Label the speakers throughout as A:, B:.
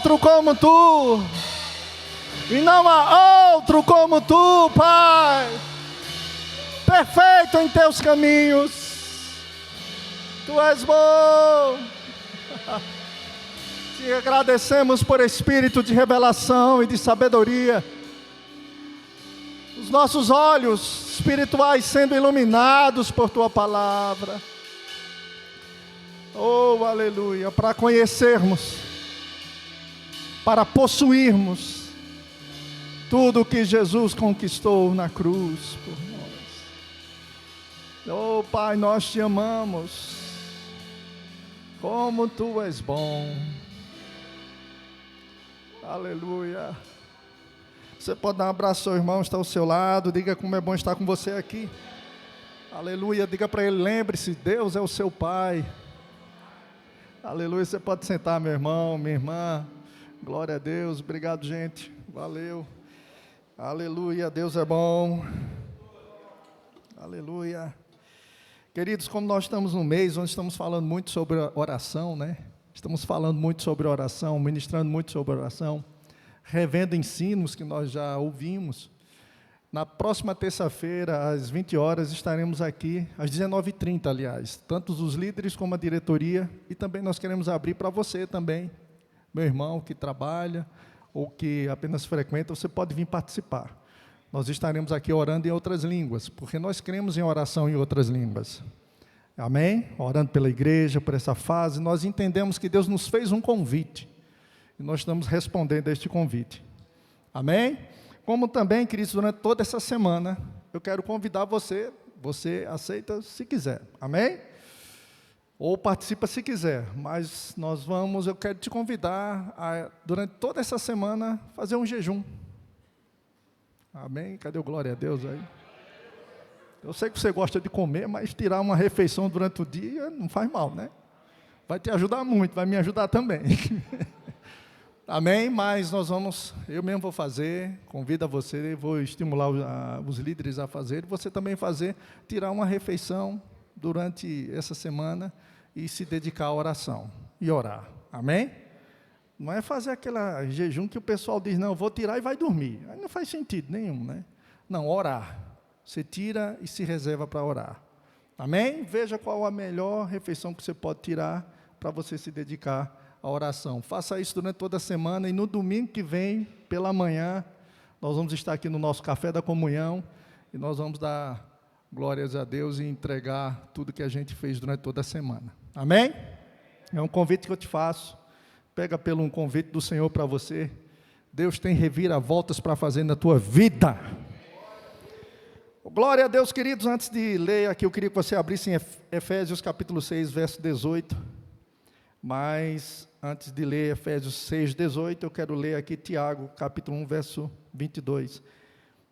A: outro como tu. E não há outro como tu, Pai. Perfeito em teus caminhos. Tu és bom. Te agradecemos por espírito de revelação e de sabedoria. Os nossos olhos espirituais sendo iluminados por tua palavra. Oh, aleluia, para conhecermos, para possuirmos tudo o que Jesus conquistou na cruz por nós. Oh, Pai, nós te amamos. Como tu és bom. Aleluia. Você pode dar um abraço ao seu irmão, está ao seu lado. Diga como é bom estar com você aqui. Aleluia. Diga para ele, lembre-se, Deus é o seu Pai. Aleluia. Você pode sentar, meu irmão, minha irmã. Glória a Deus. Obrigado, gente. Valeu. Aleluia. Deus é bom. Aleluia. Queridos, como nós estamos no mês onde estamos falando muito sobre oração, né? Estamos falando muito sobre oração, ministrando muito sobre oração, revendo ensinos que nós já ouvimos. Na próxima terça-feira, às 20 horas, estaremos aqui, às 19h30, aliás, tanto os líderes como a diretoria, e também nós queremos abrir para você também, meu irmão que trabalha, ou que apenas frequenta, você pode vir participar. Nós estaremos aqui orando em outras línguas, porque nós cremos em oração em outras línguas. Amém? Orando pela igreja, por essa fase, nós entendemos que Deus nos fez um convite, e nós estamos respondendo a este convite. Amém? Como também, queridos, durante toda essa semana, eu quero convidar você aceita se quiser, amém? Ou participa se quiser, mas eu quero te convidar a, durante toda essa semana, fazer um jejum. Amém? Cadê o glória a Deus aí? Eu sei que você gosta de comer, mas tirar uma refeição durante o dia não faz mal, né? Vai te ajudar muito, vai me ajudar também. Amém? Mas eu mesmo vou fazer, convido a você, vou estimular os líderes a fazer, você também fazer, tirar uma refeição durante essa semana e se dedicar à oração e orar. Amém? Não é fazer aquele jejum que o pessoal diz, não, eu vou tirar e vai dormir. Aí não faz sentido nenhum, né? Não, orar. Você tira e se reserva para orar. Amém? Veja qual a melhor refeição que você pode tirar para você se dedicar à oração. Faça isso durante toda a semana e no domingo que vem, pela manhã, nós vamos estar aqui no nosso café da comunhão e nós vamos dar glórias a Deus e entregar tudo que a gente fez durante toda a semana. Amém? É um convite que eu te faço. Pega pelo um convite do Senhor para você. Deus tem reviravoltas para fazer na tua vida. Glória a Deus, queridos. Antes de ler aqui, eu queria que você abrisse em Efésios capítulo 6, verso 18. Mas, antes de ler Efésios 6, 18, eu quero ler aqui Tiago, capítulo 1, verso 22.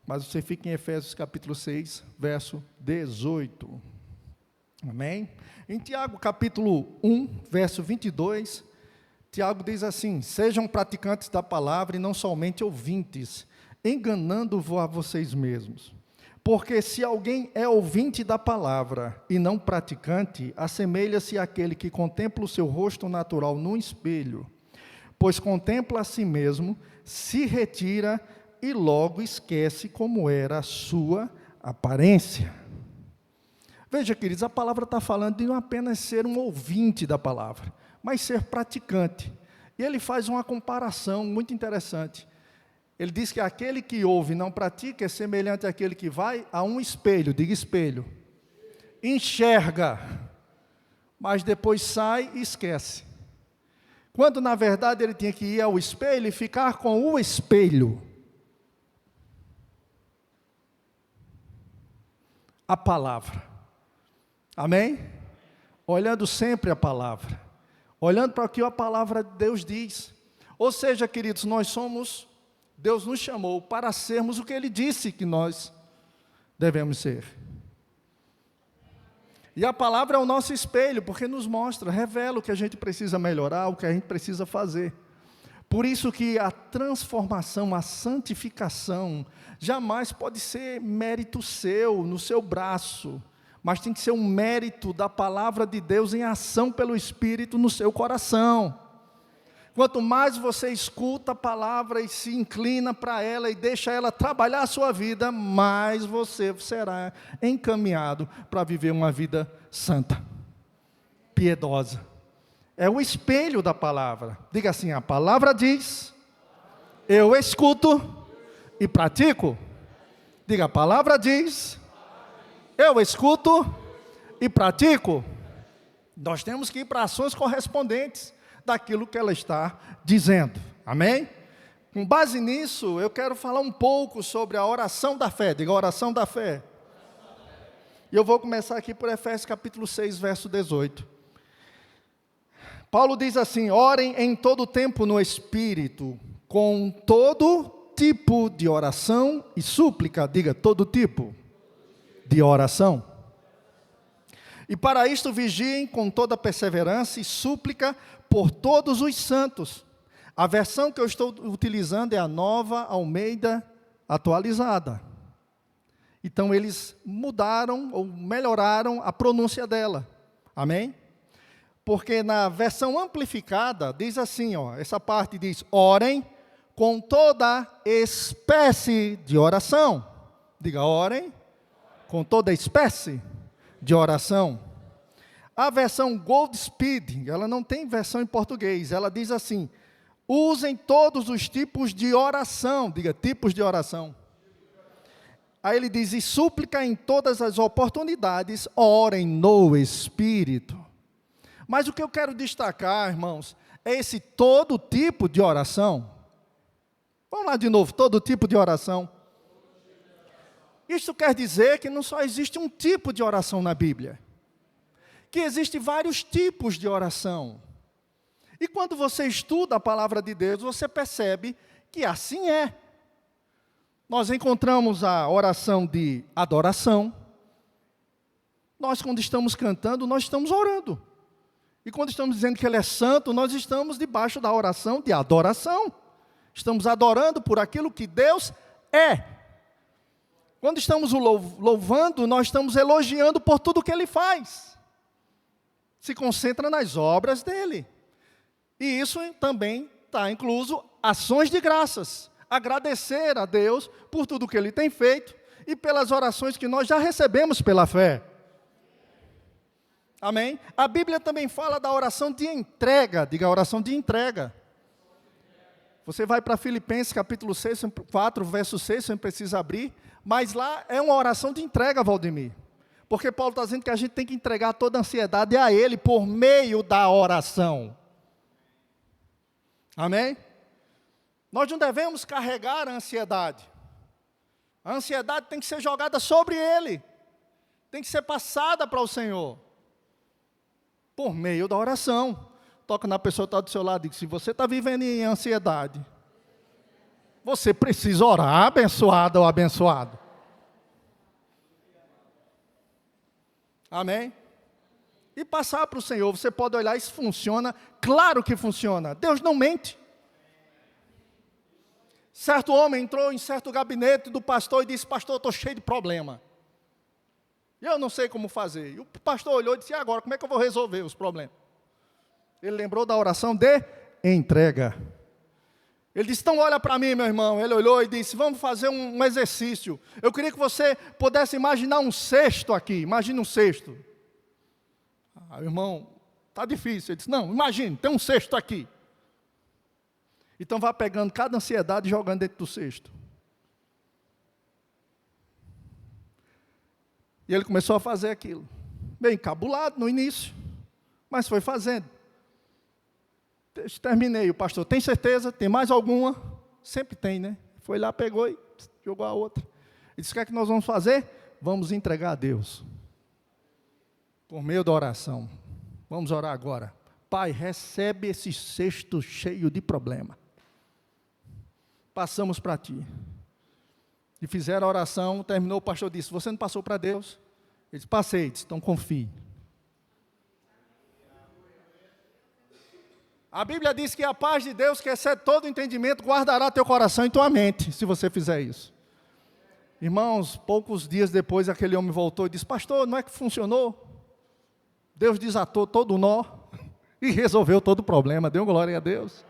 A: Mas você fica em Efésios capítulo 6, verso 18. Amém? Em Tiago, capítulo 1, verso 22, Tiago diz assim, sejam praticantes da palavra e não somente ouvintes, enganando-vos a vocês mesmos. Porque se alguém é ouvinte da palavra e não praticante, assemelha-se àquele que contempla o seu rosto natural num espelho, pois contempla a si mesmo, se retira e logo esquece como era a sua aparência. Veja, queridos, a palavra está falando de não apenas ser um ouvinte da palavra, mas ser praticante. E ele faz uma comparação muito interessante. Ele diz que aquele que ouve e não pratica é semelhante àquele que vai a um espelho, diga espelho, enxerga, mas depois sai e esquece. Quando na verdade ele tinha que ir ao espelho e ficar com o espelho. A palavra. Amém? Olhando sempre a palavra. Olhando para o que a palavra de Deus diz. Ou seja, queridos, Deus nos chamou para sermos o que Ele disse que nós devemos ser. E a palavra é o nosso espelho, porque nos mostra, revela o que a gente precisa melhorar, o que a gente precisa fazer. Por isso que a transformação, a santificação, jamais pode ser mérito seu, no seu braço, mas tem que ser um mérito da palavra de Deus em ação pelo Espírito no seu coração. Quanto mais você escuta a palavra e se inclina para ela e deixa ela trabalhar a sua vida, mais você será encaminhado para viver uma vida santa, piedosa. É o espelho da palavra. Diga assim: a palavra diz, eu escuto e pratico. Diga: a palavra diz, eu escuto e pratico. Nós temos que ir para ações correspondentes daquilo que ela está dizendo. Amém? Com base nisso, eu quero falar um pouco sobre a oração da fé. Diga: a oração da fé. E eu vou começar aqui por Efésios capítulo 6, verso 18. Paulo diz assim: orem em todo tempo no Espírito, com todo tipo de oração e súplica. Diga: todo tipo de oração. E para isto vigiem com toda perseverança e súplica por todos os santos. A versão que eu estou utilizando é a Nova Almeida atualizada. Então eles mudaram ou melhoraram a pronúncia dela. Amém? Porque na versão amplificada diz assim, essa parte diz: orem com toda espécie de oração. Diga: orem com toda espécie de oração. A versão Gold Speed, ela não tem versão em português, ela diz assim: usem todos os tipos de oração. Diga: tipos de oração. Aí ele diz: e súplica em todas as oportunidades, orem no Espírito. Mas o que eu quero destacar, irmãos, é esse todo tipo de oração. Vamos lá de novo: todo tipo de oração. Isto quer dizer que não só existe um tipo de oração na Bíblia, que existem vários tipos de oração. E quando você estuda a palavra de Deus, você percebe que assim é. Nós encontramos a oração de adoração. Nós, quando estamos cantando, nós estamos orando. E quando estamos dizendo que Ele é santo, nós estamos debaixo da oração de adoração. Estamos adorando por aquilo que Deus é. Quando estamos o louvando, nós estamos elogiando por tudo que Ele faz. Se concentra nas obras dEle. E isso também está incluso ações de graças. Agradecer a Deus por tudo que Ele tem feito e pelas orações que nós já recebemos pela fé. Amém? A Bíblia também fala da oração de entrega. Diga: a oração de entrega. Você vai para Filipenses capítulo 6, 4, verso 6, você não precisa abrir. Mas lá é uma oração de entrega, Valdemir. Porque Paulo está dizendo que a gente tem que entregar toda a ansiedade a Ele por meio da oração. Amém? Nós não devemos carregar a ansiedade. A ansiedade tem que ser jogada sobre Ele. Tem que ser passada para o Senhor. Por meio da oração. Toca na pessoa que está do seu lado e diz: se você está vivendo em ansiedade, você precisa orar, abençoada ou abençoado. Amém? E passar para o Senhor. Você pode olhar, isso funciona? Claro que funciona. Deus não mente. Certo homem entrou em certo gabinete do pastor e disse: pastor, eu estou cheio de problema. E eu não sei como fazer. E o pastor olhou e disse: e agora, como é que eu vou resolver os problemas? Ele lembrou da oração de entrega. Ele disse: então olha para mim, meu irmão. Ele olhou e disse: vamos fazer um exercício. Eu queria que você pudesse imaginar um cesto aqui. Imagine um cesto. Irmão, está difícil. Ele disse: não, imagine, tem um cesto aqui. Então vá pegando cada ansiedade e jogando dentro do cesto. E ele começou a fazer aquilo. Bem encabulado no início, mas foi fazendo. Terminei. O pastor: tem certeza? Tem mais alguma? Sempre tem, né? Foi lá, pegou e jogou a outra. Ele disse: o que é que nós vamos fazer? Vamos entregar a Deus. Por meio da oração. Vamos orar agora. Pai, recebe esse cesto cheio de problema. Passamos para Ti. E fizeram a oração, terminou, o pastor disse: você não passou para Deus? Ele disse: passei. Disse: então confie. A Bíblia diz que a paz de Deus, que excede todo entendimento, guardará teu coração e tua mente, se você fizer isso. Irmãos, poucos dias depois, aquele homem voltou e disse: pastor, não é que funcionou? Deus desatou todo o nó e resolveu todo o problema. Deu glória a Deus.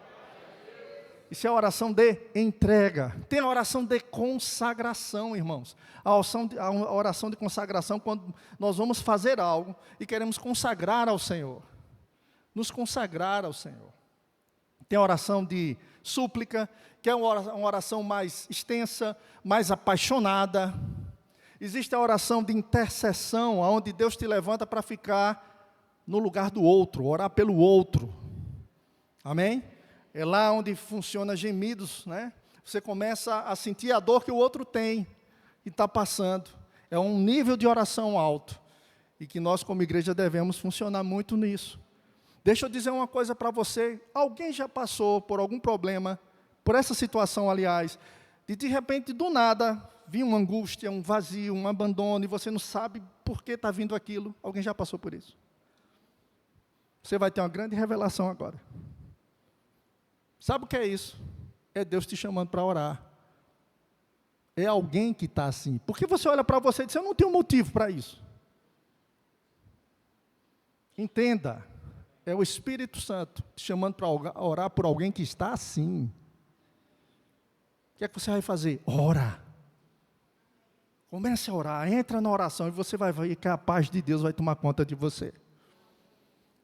A: Isso é a oração de entrega. Tem a oração de consagração, irmãos. A oração de consagração, quando nós vamos fazer algo e queremos consagrar ao Senhor. Nos consagrar ao Senhor. Tem a oração de súplica, que é uma oração mais extensa, mais apaixonada. Existe a oração de intercessão, onde Deus te levanta para ficar no lugar do outro, orar pelo outro. Amém? É lá onde funciona gemidos, né? Você começa a sentir a dor que o outro tem e está passando. É um nível de oração alto. E que nós, como igreja, devemos funcionar muito nisso. Deixa eu dizer uma coisa para você. Alguém já passou por algum problema, por essa situação, aliás, de repente, do nada, vir uma angústia, um vazio, um abandono, e você não sabe por que está vindo aquilo? Alguém já passou por isso? Você vai ter uma grande revelação agora. Sabe o que é isso? É Deus te chamando para orar. É alguém que está assim. Porque você olha para você e diz, eu não tenho motivo para isso. Entenda, é o Espírito Santo te chamando para orar por alguém que está assim. O que é que você vai fazer? Ora. Comece a orar, entra na oração e você vai ver que a paz de Deus vai tomar conta de você.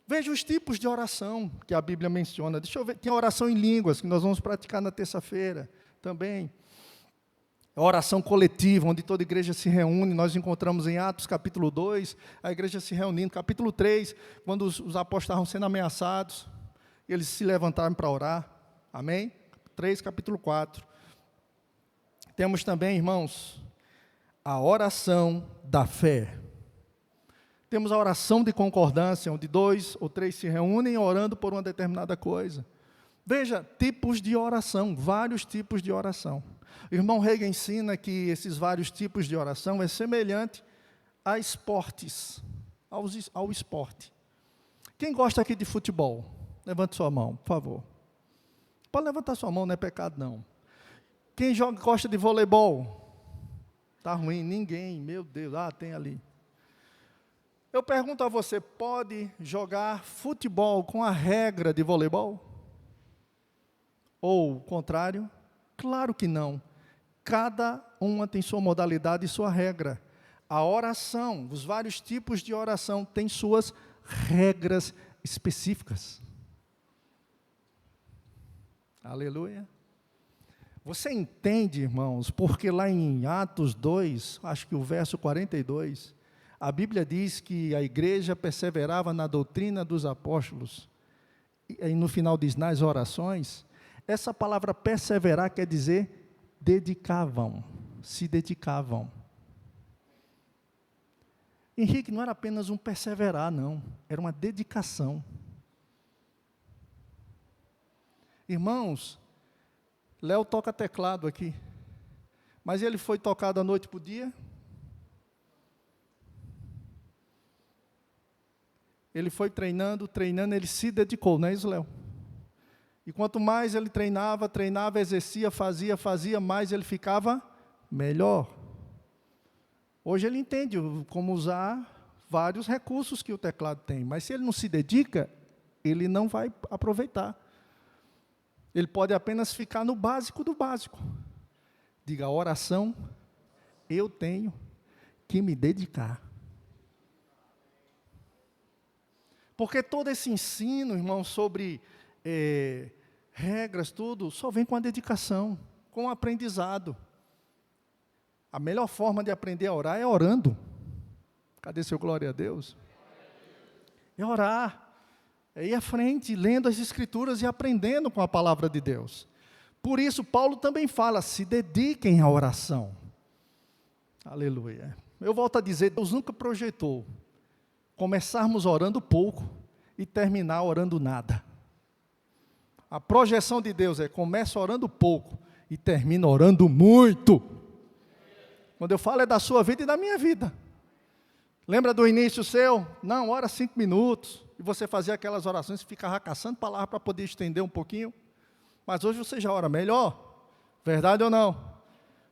A: Veja os tipos de oração que a Bíblia menciona. Deixa eu ver, tem a oração em línguas, que nós vamos praticar na terça-feira também. A oração coletiva, onde toda igreja se reúne. Nós encontramos em Atos capítulo 2, a igreja se reunindo. Capítulo 3, quando os apóstolos estavam sendo ameaçados, eles se levantaram para orar. Amém? 3, capítulo 4. Temos também, irmãos, a oração da fé. Temos a oração de concordância, onde 2 ou 3 se reúnem orando por uma determinada coisa. Veja, tipos de oração, vários tipos de oração. O irmão Hegel ensina que esses vários tipos de oração é semelhante a esportes, ao esporte. Quem gosta aqui de futebol? Levante sua mão, por favor. Pode levantar sua mão, não é pecado não. Quem gosta de voleibol? Está ruim, ninguém, meu Deus, tem ali. Eu pergunto a você, pode jogar futebol com a regra de voleibol? Ou o contrário? Claro que não. Cada uma tem sua modalidade e sua regra. A oração, os vários tipos de oração têm suas regras específicas. Aleluia. Você entende, irmãos, porque lá em Atos 2, acho que o verso 42, a Bíblia diz que a igreja perseverava na doutrina dos apóstolos, e no final diz, nas orações. Essa palavra perseverar quer dizer dedicavam, se dedicavam. Henrique, não era apenas um perseverar, não, era uma dedicação. Irmãos, Léo toca teclado aqui, mas ele foi tocado da noite para o dia? Ele foi treinando, ele se dedicou, não é isso, Léo? E quanto mais ele treinava, exercia, fazia, mais ele ficava melhor. Hoje ele entende como usar vários recursos que o teclado tem, mas se ele não se dedica, ele não vai aproveitar. Ele pode apenas ficar no básico do básico. Diga, a oração, eu tenho que me dedicar. Porque todo esse ensino, irmão, sobre regras, tudo, só vem com a dedicação, com o aprendizado. A melhor forma de aprender a orar é orando. Cadê seu glória a Deus? É orar. É ir à frente, lendo as Escrituras e aprendendo com a palavra de Deus. Por isso, Paulo também fala, se dediquem à oração. Aleluia. Eu volto a dizer, Deus nunca projetou começarmos orando pouco e terminar orando nada. A projeção de Deus é, começa orando pouco e termina orando muito. Quando eu falo é da sua vida e da minha vida. Lembra do início seu? Não, ora 5 minutos. E você fazia aquelas orações e ficava caçando palavras para poder estender um pouquinho. Mas hoje você já ora melhor. Verdade ou não?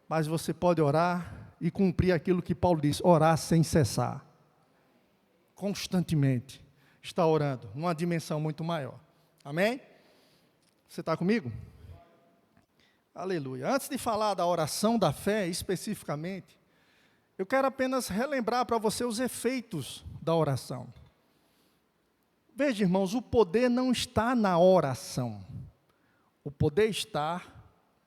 A: Mas você pode orar e cumprir aquilo que Paulo diz, orar sem cessar. Constantemente. Está orando, numa dimensão muito maior. Amém? Você está comigo? Aleluia. Antes de falar da oração da fé especificamente, eu quero apenas relembrar para você os efeitos da oração. Veja, irmãos, o poder não está na oração. O poder está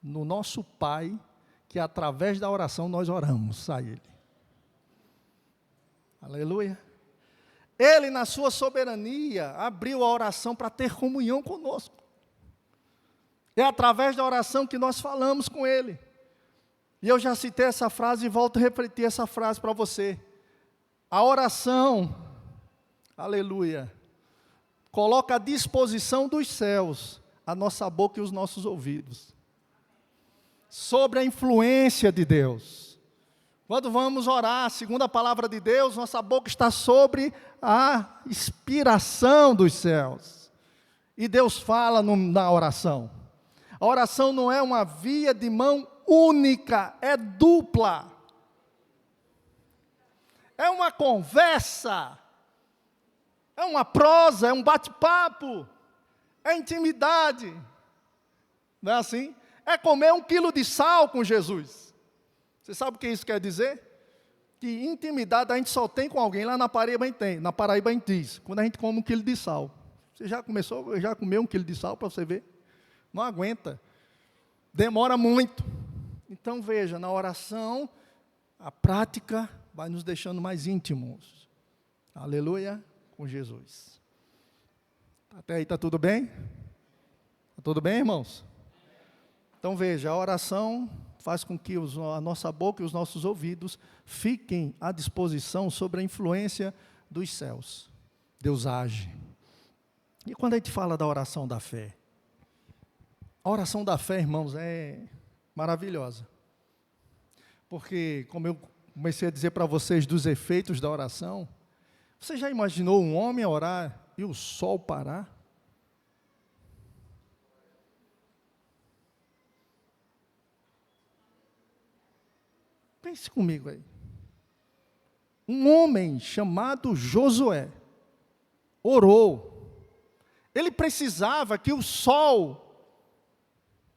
A: no nosso Pai, que através da oração nós oramos a Ele. Aleluia. Ele, na sua soberania, abriu a oração para ter comunhão conosco. É através da oração que nós falamos com Ele. E eu já citei essa frase e volto a repetir essa frase para você. A oração, aleluia, coloca à disposição dos céus a nossa boca e os nossos ouvidos. Sobre a influência de Deus. Quando vamos orar, segundo a palavra de Deus, nossa boca está sobre a inspiração dos céus. E Deus fala na oração. A oração não é uma via de mão única, é dupla. É uma conversa. É uma prosa, é um bate-papo. É intimidade. Não é assim? É comer 1 quilo de sal com Jesus. Você sabe o que isso quer dizer? Que intimidade a gente só tem com alguém. Lá na Paraíba a gente tem. Na Paraíba a gente diz. Quando a gente come 1 quilo de sal. Você já comeu 1 quilo de sal para você ver? Não aguenta. Demora muito. Então veja, na oração, a prática vai nos deixando mais íntimos. Aleluia, com Jesus. Até aí está tudo bem? Está tudo bem, irmãos? Então veja, a oração faz com que a nossa boca e os nossos ouvidos fiquem à disposição sobre a influência dos céus. Deus age. E quando a gente fala da oração da fé? A oração da fé, irmãos, é maravilhosa. Porque, como eu comecei a dizer para vocês dos efeitos da oração, você já imaginou um homem orar e o sol parar? Pense comigo aí. Um homem chamado Josué orou. Ele precisava que o sol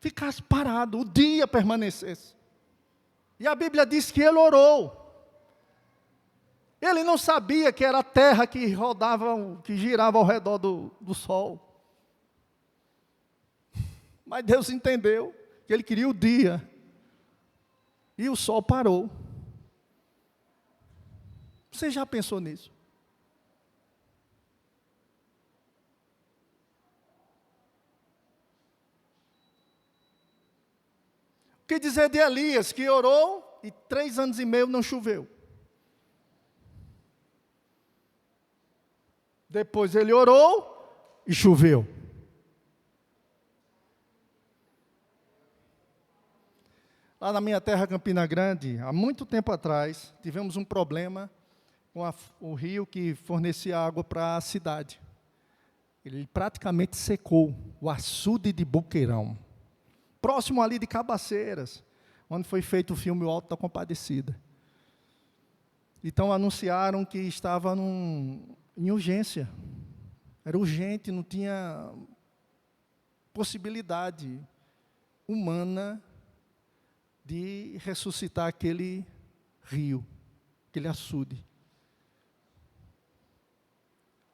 A: ficasse parado, o dia permanecesse. E a Bíblia diz que ele orou. Ele não sabia que era a terra que rodava, que girava ao redor do sol. Mas Deus entendeu que ele queria o dia. E o sol parou. Você já pensou nisso? O que dizer de Elias, que orou e 3 anos e meio não choveu? Depois ele orou e choveu. Lá na minha terra, Campina Grande, há muito tempo atrás, tivemos um problema com o rio que fornecia água para a cidade. Ele praticamente secou, o açude de Boqueirão. Próximo ali de Cabaceiras, onde foi feito o filme O Alto da Compadecida. Então anunciaram que estava em urgência. Era urgente, não tinha possibilidade humana de ressuscitar aquele rio, aquele açude.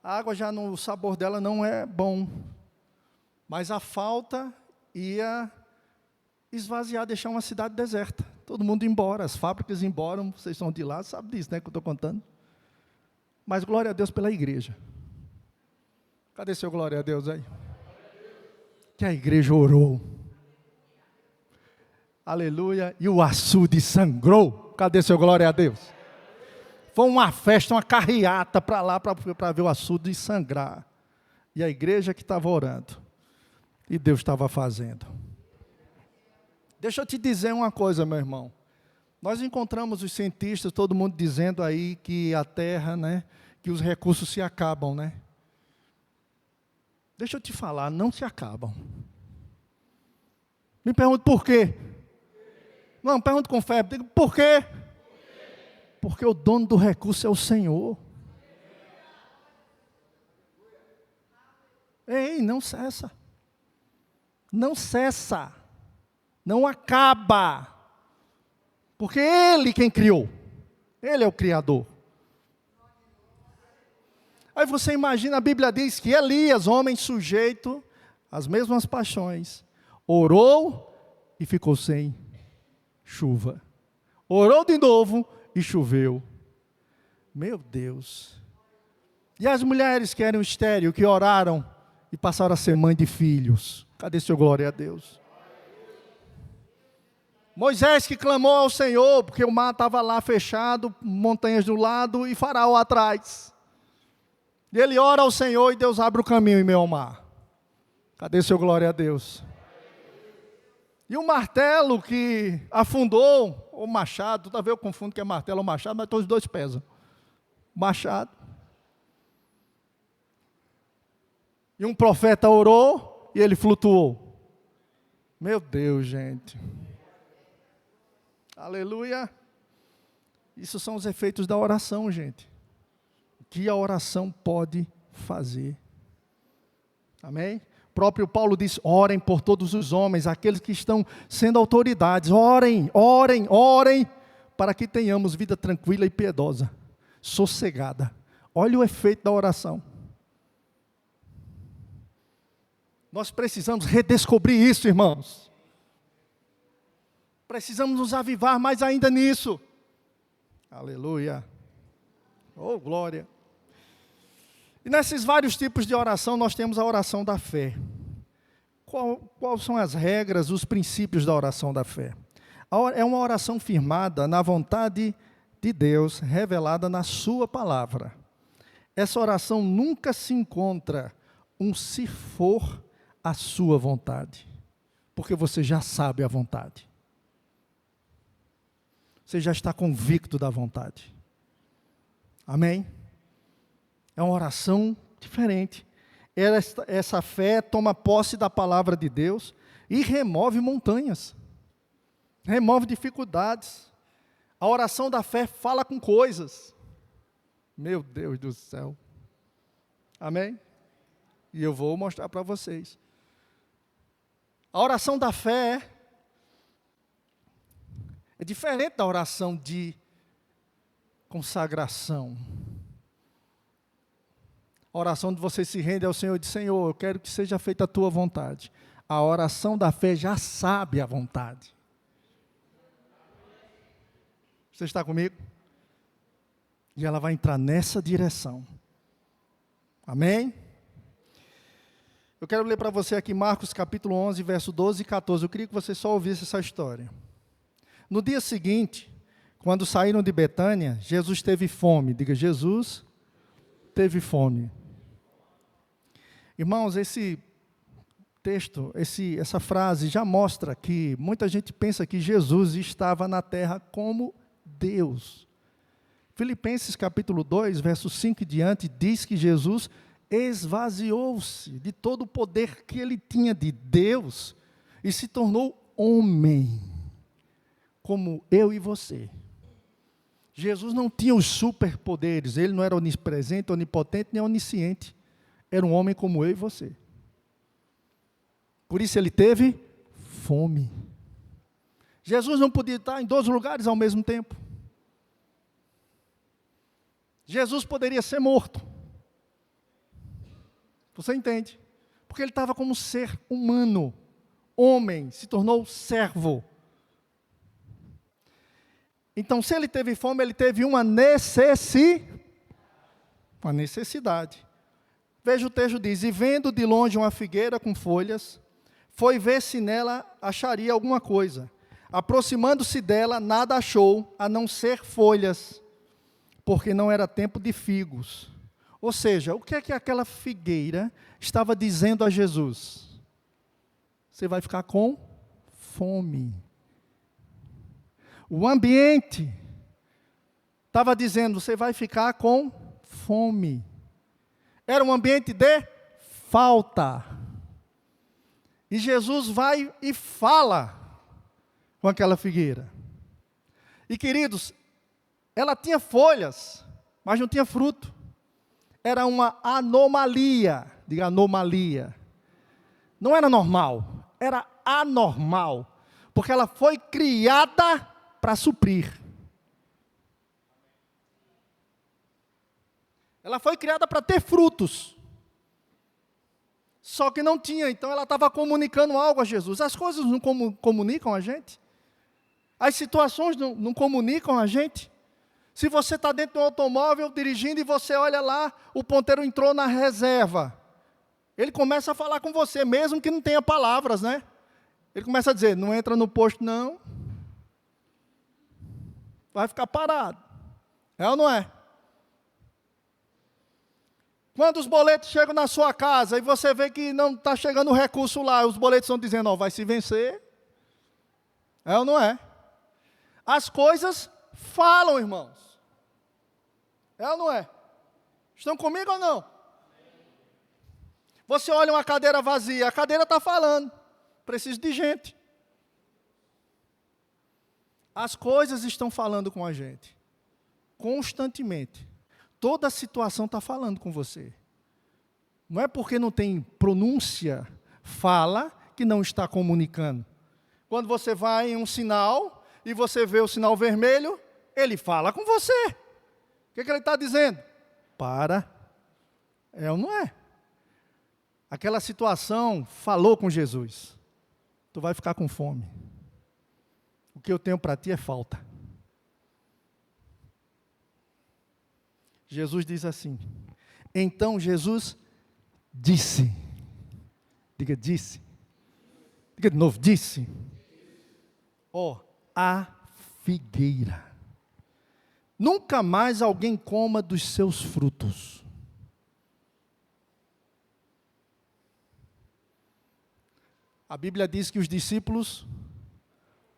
A: A água já o sabor dela não é bom, mas a falta ia esvaziar, deixar uma cidade deserta. Todo mundo embora, as fábricas embora, vocês são de lá, sabem disso, né, que eu estou contando. Mas glória a Deus pela igreja. Cadê seu glória a Deus aí? Que a igreja orou. Aleluia. E o açude sangrou. Cadê seu glória a Deus? Foi uma festa, uma carreata para lá, para ver o açude sangrar. E a igreja que estava orando. E Deus estava fazendo. Deixa eu te dizer uma coisa, meu irmão. Nós encontramos os cientistas, todo mundo dizendo aí que a terra, né, que os recursos se acabam, né? Deixa eu te falar, não se acabam. Me pergunto por quê? Não, pergunto com fé, digo, por quê? Porque o dono do recurso é o Senhor. Ei, não cessa. Não cessa. não acaba, porque Ele quem criou, Ele é o Criador. Aí você imagina, a Bíblia diz que Elias, homem sujeito às mesmas paixões, orou e ficou sem chuva. Orou de novo e choveu. Meu Deus. E as mulheres que eram estéril, que oraram e passaram a ser mãe de filhos. Cadê seu glória a Deus? Moisés que clamou ao Senhor, porque o mar estava lá fechado, montanhas do lado e Faraó atrás. E ele ora ao Senhor e Deus abre o caminho em meio ao mar. Cadê seu glória a Deus? E o martelo que afundou, o machado, toda vez eu confundo que é martelo ou machado, mas todos os dois pesam. Machado. E um profeta orou e ele flutuou. Meu Deus, gente. Aleluia. Isso são os efeitos da oração, gente. O que a oração pode fazer. Amém? O próprio Paulo diz, orem por todos os homens, aqueles que estão sendo autoridades. Orem, orem, orem, para que tenhamos vida tranquila e piedosa, sossegada. Olha o efeito da oração. Nós precisamos redescobrir isso, irmãos. Precisamos nos avivar mais ainda nisso. Aleluia. Oh, glória. E nesses vários tipos de oração, nós temos a oração da fé. Quais são as regras, os princípios da oração da fé? É uma oração firmada na vontade de Deus, revelada na sua palavra. Essa oração nunca se encontra um se for a sua vontade, porque você já sabe a vontade. Você já está convicto da vontade. Amém? É uma oração diferente. Essa fé toma posse da palavra de Deus e remove montanhas, remove dificuldades. A oração da fé fala com coisas. Meu Deus do céu. Amém? E eu vou mostrar para vocês. A oração da fé é diferente da oração de consagração. A oração de você se rende ao Senhor e diz, Senhor, eu quero que seja feita a tua vontade. A oração da fé já sabe a vontade. Você está comigo? E ela vai entrar nessa direção. Amém? Eu quero ler para você aqui Marcos capítulo 11, verso 12 e 14. Eu queria que você só ouvisse essa história. No dia seguinte, quando saíram de Betânia, Jesus teve fome. Diga, Jesus teve fome. Irmãos, esse texto, essa frase já mostra que muita gente pensa que Jesus estava na terra como Deus. Filipenses capítulo 2, verso 5 e diante, diz que Jesus esvaziou-se de todo o poder que ele tinha de Deus e se tornou homem, como eu e você. Jesus não tinha os superpoderes, ele não era onipresente, onipotente, nem onisciente. Era um homem como eu e você. Por isso ele teve fome. Jesus não podia estar em 2 lugares ao mesmo tempo. Jesus poderia ser morto. Você entende? Porque ele estava como ser humano, homem, se tornou servo. Então, se ele teve fome, ele teve uma necessidade. Veja o texto diz, e vendo de longe uma figueira com folhas, foi ver se nela acharia alguma coisa. Aproximando-se dela, nada achou, a não ser folhas, porque não era tempo de figos. Ou seja, o que é que aquela figueira estava dizendo a Jesus? Você vai ficar com fome. O ambiente estava dizendo, você vai ficar com fome. Era um ambiente de falta. E Jesus vai e fala com aquela figueira. E queridos, ela tinha folhas, mas não tinha fruto. Era uma anomalia, diga anomalia. Não era normal, era anormal. Porque ela foi criada para suprir. Ela foi criada para ter frutos. Só que não tinha, então ela estava comunicando algo a Jesus. As coisas não comunicam a gente. As situações não comunicam a gente. Se você está dentro de um automóvel dirigindo e você olha lá, o ponteiro entrou na reserva. Ele começa a falar com você, mesmo que não tenha palavras, né? Ele começa a dizer, não entra no posto não. Vai ficar parado. É ou não é? Quando os boletos chegam na sua casa e você vê que não está chegando o recurso lá, os boletos estão dizendo, ó, vai se vencer. É ou não é? As coisas falam, irmãos. É ou não é? Estão comigo ou não? Você olha uma cadeira vazia, a cadeira está falando. Preciso de gente. As coisas estão falando com a gente. Constantemente. Toda a situação está falando com você. Não é porque não tem pronúncia, fala, que não está comunicando. Quando você vai em um sinal, e você vê o sinal vermelho, ele fala com você. O que ele está dizendo? Para. É ou não é? Aquela situação falou com Jesus. Tu vai ficar com fome. O que eu tenho para ti é falta. Jesus diz assim. Então Jesus disse. Diga, disse. Diga de novo, disse. Ó, a figueira. Nunca mais alguém coma dos seus frutos. A Bíblia diz que os discípulos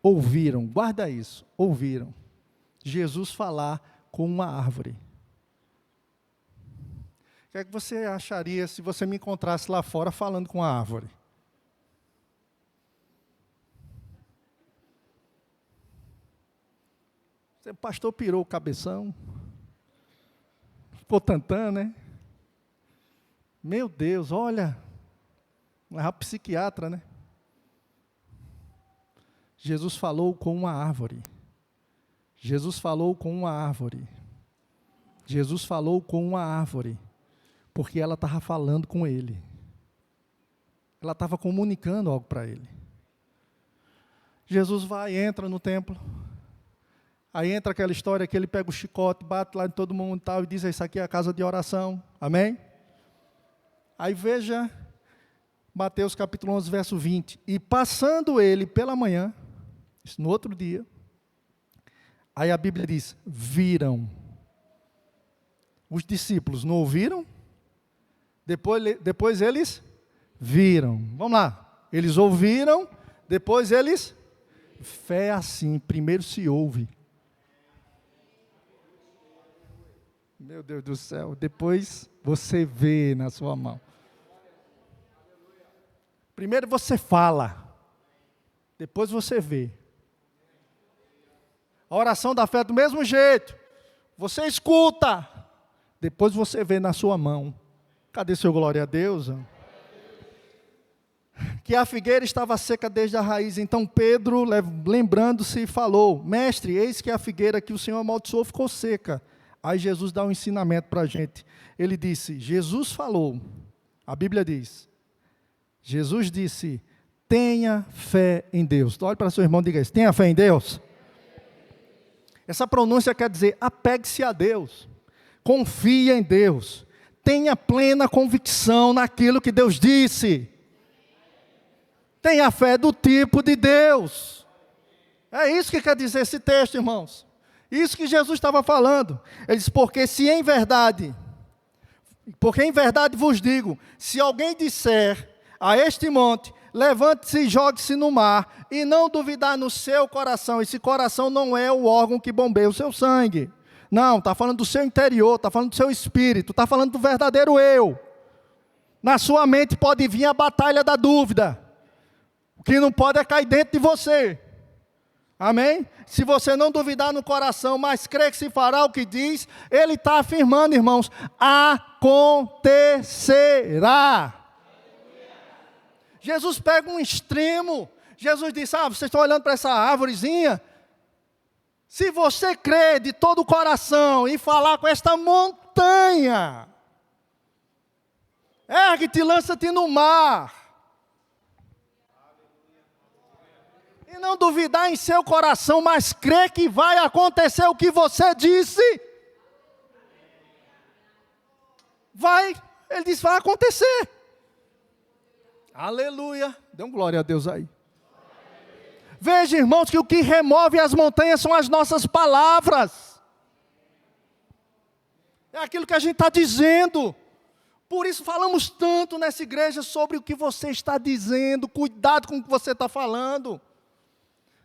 A: ouviram, guarda isso, ouviram Jesus falar com uma árvore. O que é que você acharia se você me encontrasse lá fora falando com a árvore? O pastor pirou o cabeção, ficou tantã, né? Meu Deus, olha, um psiquiatra, né? Jesus falou com uma árvore. Jesus falou com uma árvore. Jesus falou com uma árvore, porque ela estava falando com ele. Ela estava comunicando algo para ele. Jesus vai, entra no templo. Aí entra aquela história que ele pega o chicote, bate lá em todo mundo e tal, e diz, isso aqui é a casa de oração. Amém? Aí veja, Mateus capítulo 11, verso 20. E passando ele pela manhã, isso no outro dia, aí a Bíblia diz, viram. Os discípulos não ouviram? Depois eles viram. Vamos lá. Eles ouviram, depois eles... Fé é assim, primeiro se ouve. Meu Deus do céu, depois você vê na sua mão. Primeiro você fala, depois você vê. A oração da fé é do mesmo jeito. Você escuta, depois você vê na sua mão. Cadê seu glória a Deus? Que a figueira estava seca desde a raiz. Então Pedro, lembrando-se, falou, mestre, eis que a figueira que o Senhor amaldiçoou ficou seca. Aí Jesus dá um ensinamento para a gente. Ele disse, Jesus falou, a Bíblia diz, Jesus disse, tenha fé em Deus. Olhe para seu irmão e diga isso, tenha fé em Deus. Essa pronúncia quer dizer, apegue-se a Deus, confie em Deus, tenha plena convicção naquilo que Deus disse. Tenha fé do tipo de Deus. É isso que quer dizer esse texto, irmãos. Isso que Jesus estava falando. Ele diz, porque em verdade vos digo, se alguém disser a este monte, levante-se e jogue-se no mar, e não duvidar no seu coração, esse coração não é o órgão que bombeia o seu sangue. Não, está falando do seu interior, está falando do seu espírito, está falando do verdadeiro eu. Na sua mente pode vir a batalha da dúvida. O que não pode é cair dentro de você. Amém? Se você não duvidar no coração, mas crer que se fará o que diz, ele está afirmando, irmãos, acontecerá. Jesus pega um extremo, Jesus disse, vocês estão olhando para essa árvorezinha? Se você crer de todo o coração e falar com esta montanha, ergue-te e lança-te no mar. E não duvidar em seu coração, mas crer que vai acontecer o que você disse. Ele disse, vai acontecer. Aleluia. Dê glória a Deus aí. Veja, irmãos, que o que remove as montanhas são as nossas palavras. É aquilo que a gente está dizendo. Por isso falamos tanto nessa igreja sobre o que você está dizendo. Cuidado com o que você está falando.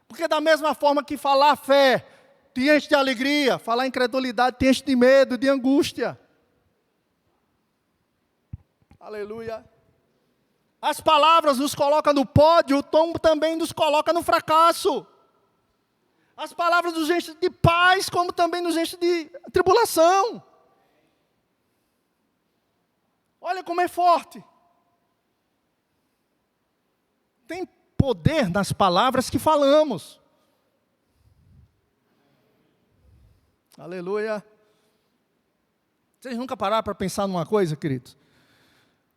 A: Porque da mesma forma que falar fé te enche de alegria, falar incredulidade te enche de medo, de angústia. Aleluia. As palavras nos colocam no pódio, o tom também nos coloca no fracasso. As palavras nos enchem de paz, como também nos enchem de tribulação. Olha como é forte. Tem poder nas palavras que falamos. Aleluia. Vocês nunca pararam para pensar numa coisa, queridos?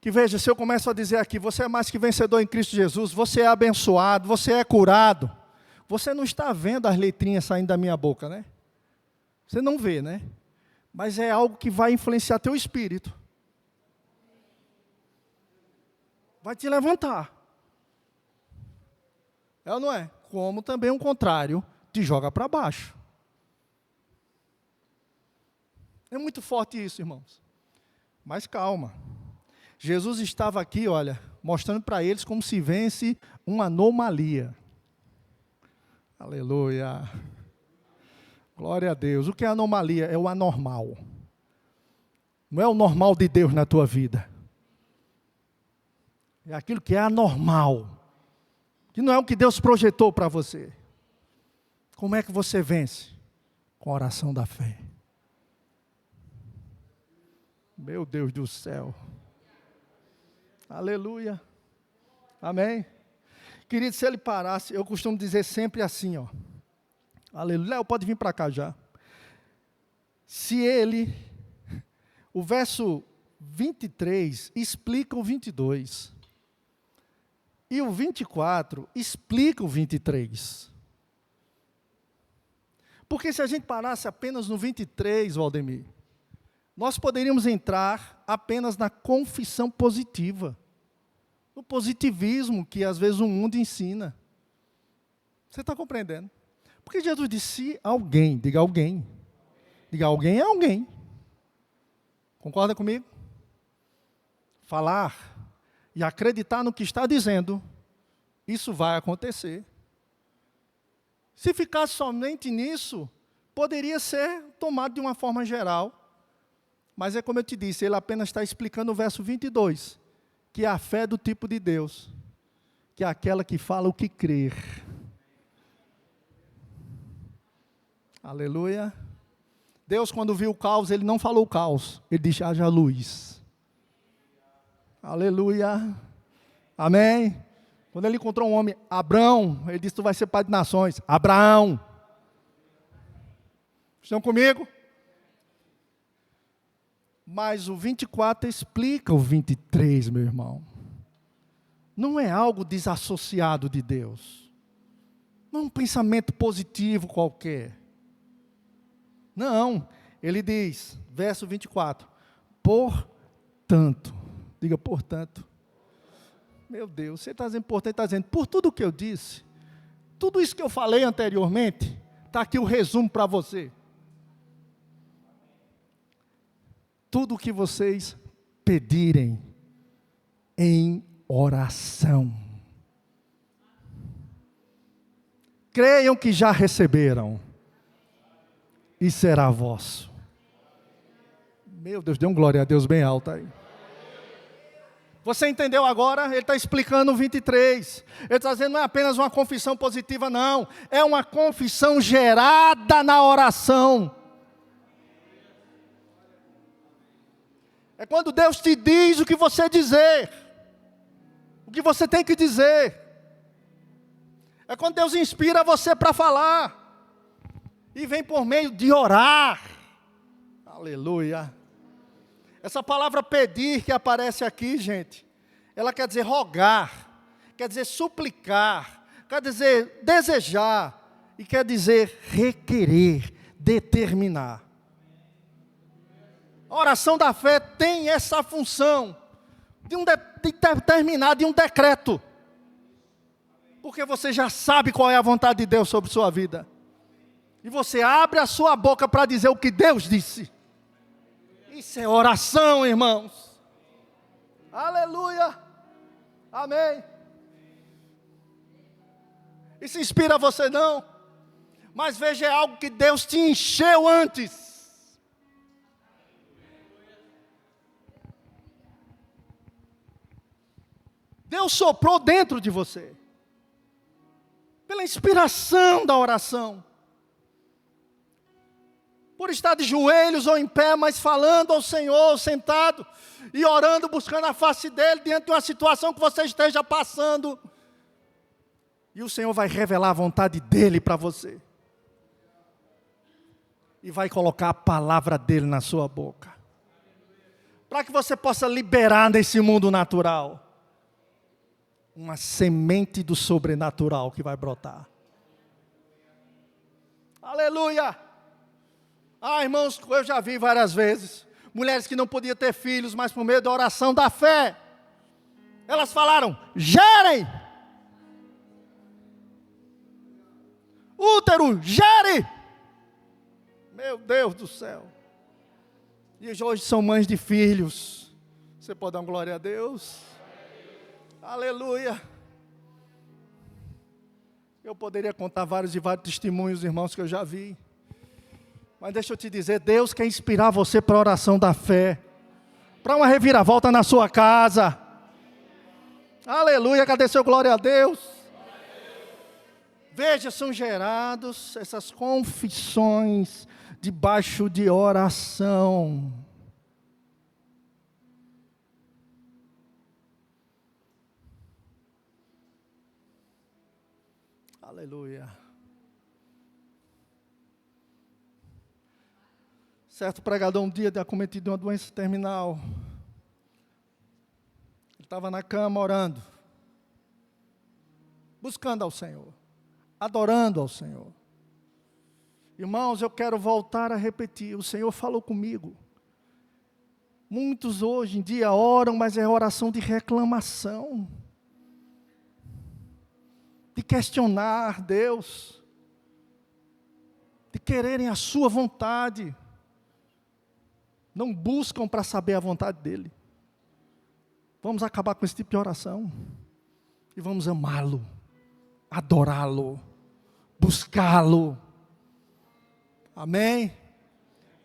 A: Que veja, se eu começo a dizer aqui, você é mais que vencedor em Cristo Jesus, você é abençoado, você é curado. Você não está vendo as letrinhas saindo da minha boca, né? Você não vê, né? Mas é algo que vai influenciar teu espírito. Vai te levantar. É ou não é? Como também o contrário te joga para baixo. É muito forte isso, irmãos. Mas calma. Jesus estava aqui, olha, mostrando para eles como se vence uma anomalia. Aleluia. Glória a Deus. O que é anomalia? É o anormal. Não é o normal de Deus na tua vida. É aquilo que é anormal. Que não é o que Deus projetou para você. Como é que você vence? Com a oração da fé. Meu Deus do céu. Aleluia. Amém. Querido, se ele parasse, eu costumo dizer sempre assim, ó. Aleluia. Léo, pode vir para cá já. Se ele, o verso 23 explica o 22. E o 24 explica o 23. Porque se a gente parasse apenas no 23, Valdemir, nós poderíamos entrar apenas na confissão positiva. No positivismo que às vezes o mundo ensina. Você está compreendendo? Porque Jesus disse, alguém, diga alguém é alguém. Concorda comigo? Falar e acreditar no que está dizendo, isso vai acontecer. Se ficasse somente nisso, poderia ser tomado de uma forma geral. Mas é como eu te disse, ele apenas está explicando o verso 22, que é a fé do tipo de Deus, que é aquela que fala o que crer. Aleluia. Deus, quando viu o caos, ele não falou o caos, ele disse, haja luz. Aleluia. Amém. Quando ele encontrou um homem, Abrão, ele disse, tu vai ser pai de nações. Abraão. Estão comigo? Mas o 24 explica o 23, meu irmão. Não é algo desassociado de Deus. Não é um pensamento positivo qualquer. Não, ele diz, verso 24, portanto, diga portanto. Meu Deus, você está dizendo portanto, está dizendo, por tudo que eu disse, tudo isso que eu falei anteriormente, está aqui o resumo para você. Tudo o que vocês pedirem em oração, creiam que já receberam, e será vosso. Meu Deus, dê um glória a Deus bem alto aí. Você entendeu agora? Ele está explicando o 23. Ele está dizendo, não é apenas uma confissão positiva, não. É uma confissão gerada na oração. É quando Deus te diz o que você dizer. O que você tem que dizer. É quando Deus inspira você para falar. E vem por meio de orar. Aleluia. Essa palavra pedir que aparece aqui, gente, ela quer dizer rogar, quer dizer suplicar, quer dizer desejar e quer dizer requerer, determinar. A oração da fé tem essa função de determinar, de um decreto. Porque você já sabe qual é a vontade de Deus sobre sua vida. E você abre a sua boca para dizer o que Deus disse. Isso é oração, irmãos. Aleluia. Amém. Isso inspira você não. Mas veja, é algo que Deus te encheu antes. Deus soprou dentro de você. Pela inspiração da oração. Por estar de joelhos ou em pé, mas falando ao Senhor, sentado e orando, buscando a face dEle, diante de uma situação que você esteja passando. E o Senhor vai revelar a vontade dEle para você. E vai colocar a palavra dEle na sua boca. Para que você possa liberar nesse mundo natural uma semente do sobrenatural que vai brotar. Aleluia! Ah, irmãos, eu já vi várias vezes, mulheres que não podiam ter filhos, mas por meio da oração da fé, elas falaram, gerem! Útero, gere! Meu Deus do céu! E hoje são mães de filhos. Você pode dar uma glória a Deus? Aleluia! Eu poderia contar vários e vários testemunhos, irmãos, que eu já vi. Mas deixa eu te dizer, Deus quer inspirar você para a oração da fé. Para uma reviravolta na sua casa. Aleluia, cadê seu glória a Deus? Veja, são gerados essas confissões debaixo de oração. Aleluia. Certo pregador um dia tinha cometido uma doença terminal. Ele estava na cama orando, buscando ao Senhor, adorando ao Senhor. Irmãos, eu quero voltar a repetir, o Senhor falou comigo. Muitos hoje em dia oram, mas é oração de reclamação, de questionar Deus, de quererem a sua vontade. Não buscam para saber a vontade dEle. Vamos acabar com esse tipo de oração. E vamos amá-lo, adorá-lo, buscá-lo. Amém?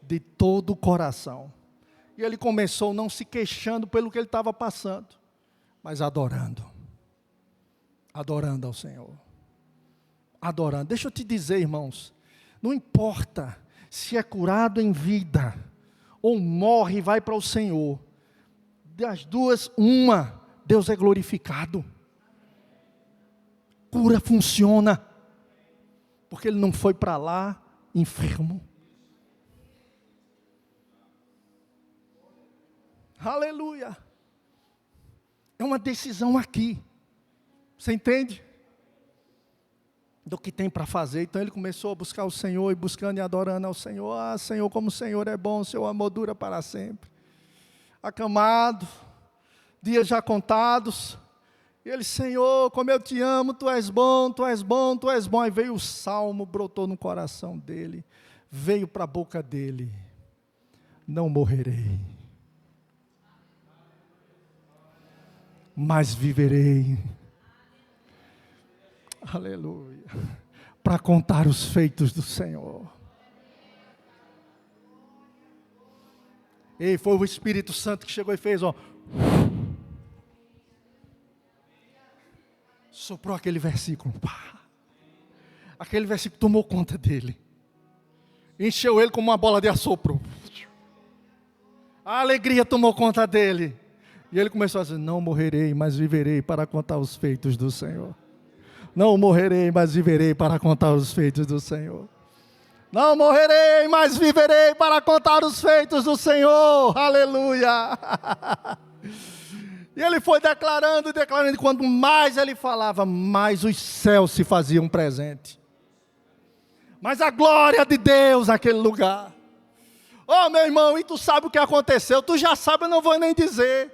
A: De todo o coração. E ele começou não se queixando pelo que ele estava passando, mas adorando. Adorando ao Senhor. Adorando. Deixa eu te dizer, irmãos, não importa se é curado em vida, ou morre e vai para o Senhor. Das duas, uma, Deus é glorificado. Cura funciona. Porque ele não foi para lá enfermo. Aleluia. É uma decisão aqui. Você entende? Do que tem para fazer. Então ele começou a buscar o Senhor e buscando e adorando ao Senhor. Ah, Senhor, como o Senhor é bom, seu amor dura para sempre. Acamado, dias já contados. E ele, Senhor, como eu te amo, tu és bom, tu és bom, tu és bom. Aí veio o salmo, brotou no coração dele, veio para a boca dele. Não morrerei, mas viverei. Aleluia. Para contar os feitos do Senhor. E foi o Espírito Santo que chegou e fez, ó. Soprou aquele versículo. Pá. Aquele versículo tomou conta dele. Encheu ele como uma bola de assopro. A alegria tomou conta dele. E ele começou a dizer, não morrerei, mas viverei para contar os feitos do Senhor. Não morrerei, mas viverei para contar os feitos do Senhor. Não morrerei, mas viverei para contar os feitos do Senhor. Aleluia. E ele foi declarando, e quanto mais ele falava, mais os céus se faziam presente. Mas a glória de Deus naquele lugar. Oh, meu irmão, e tu sabe o que aconteceu? Tu já sabe, eu não vou nem dizer.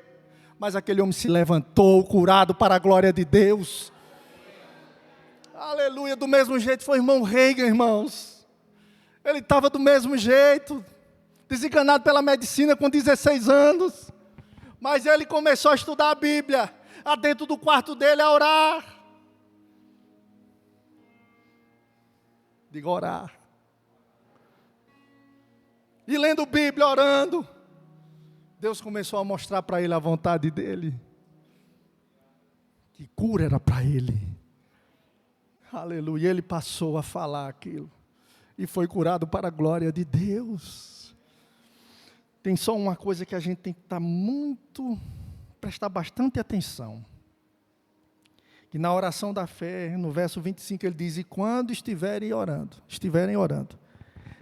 A: Mas aquele homem se levantou, curado para a glória de Deus. Aleluia, do mesmo jeito foi o irmão Reagan, irmãos. Ele estava do mesmo jeito, desenganado pela medicina com 16 anos. Mas ele começou a estudar a Bíblia, dentro do quarto dele a orar. Diga orar. E lendo Bíblia, orando, Deus começou a mostrar para ele a vontade dele. Que cura era para ele. Aleluia, ele passou a falar aquilo. E foi curado para a glória de Deus. Tem só uma coisa que a gente tem que prestar bastante atenção. Que na oração da fé, no verso 25, ele diz: e quando estiverem orando,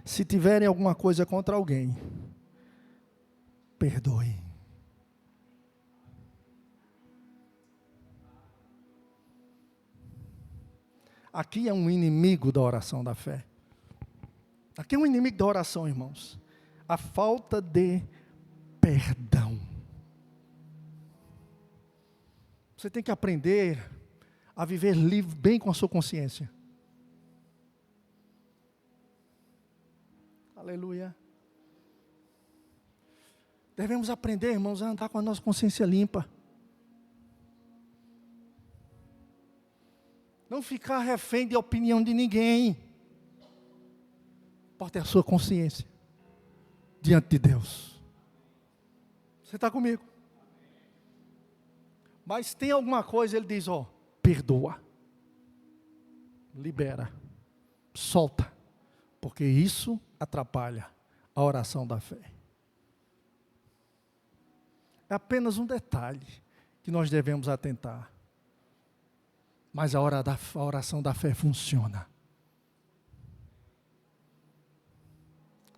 A: se tiverem alguma coisa contra alguém, perdoem. Aqui é um inimigo da oração da fé. Aqui é um inimigo da oração, irmãos. A falta de perdão. Você tem que aprender a viver livre, bem com a sua consciência. Aleluia. Devemos aprender, irmãos, a andar com a nossa consciência limpa. Não ficar refém de opinião de ninguém. Pode ter a sua consciência diante de Deus. Você está comigo? Mas tem alguma coisa, ele diz, perdoa. Libera. Solta. Porque isso atrapalha a oração da fé. É apenas um detalhe que nós devemos atentar. Mas a oração da fé funciona.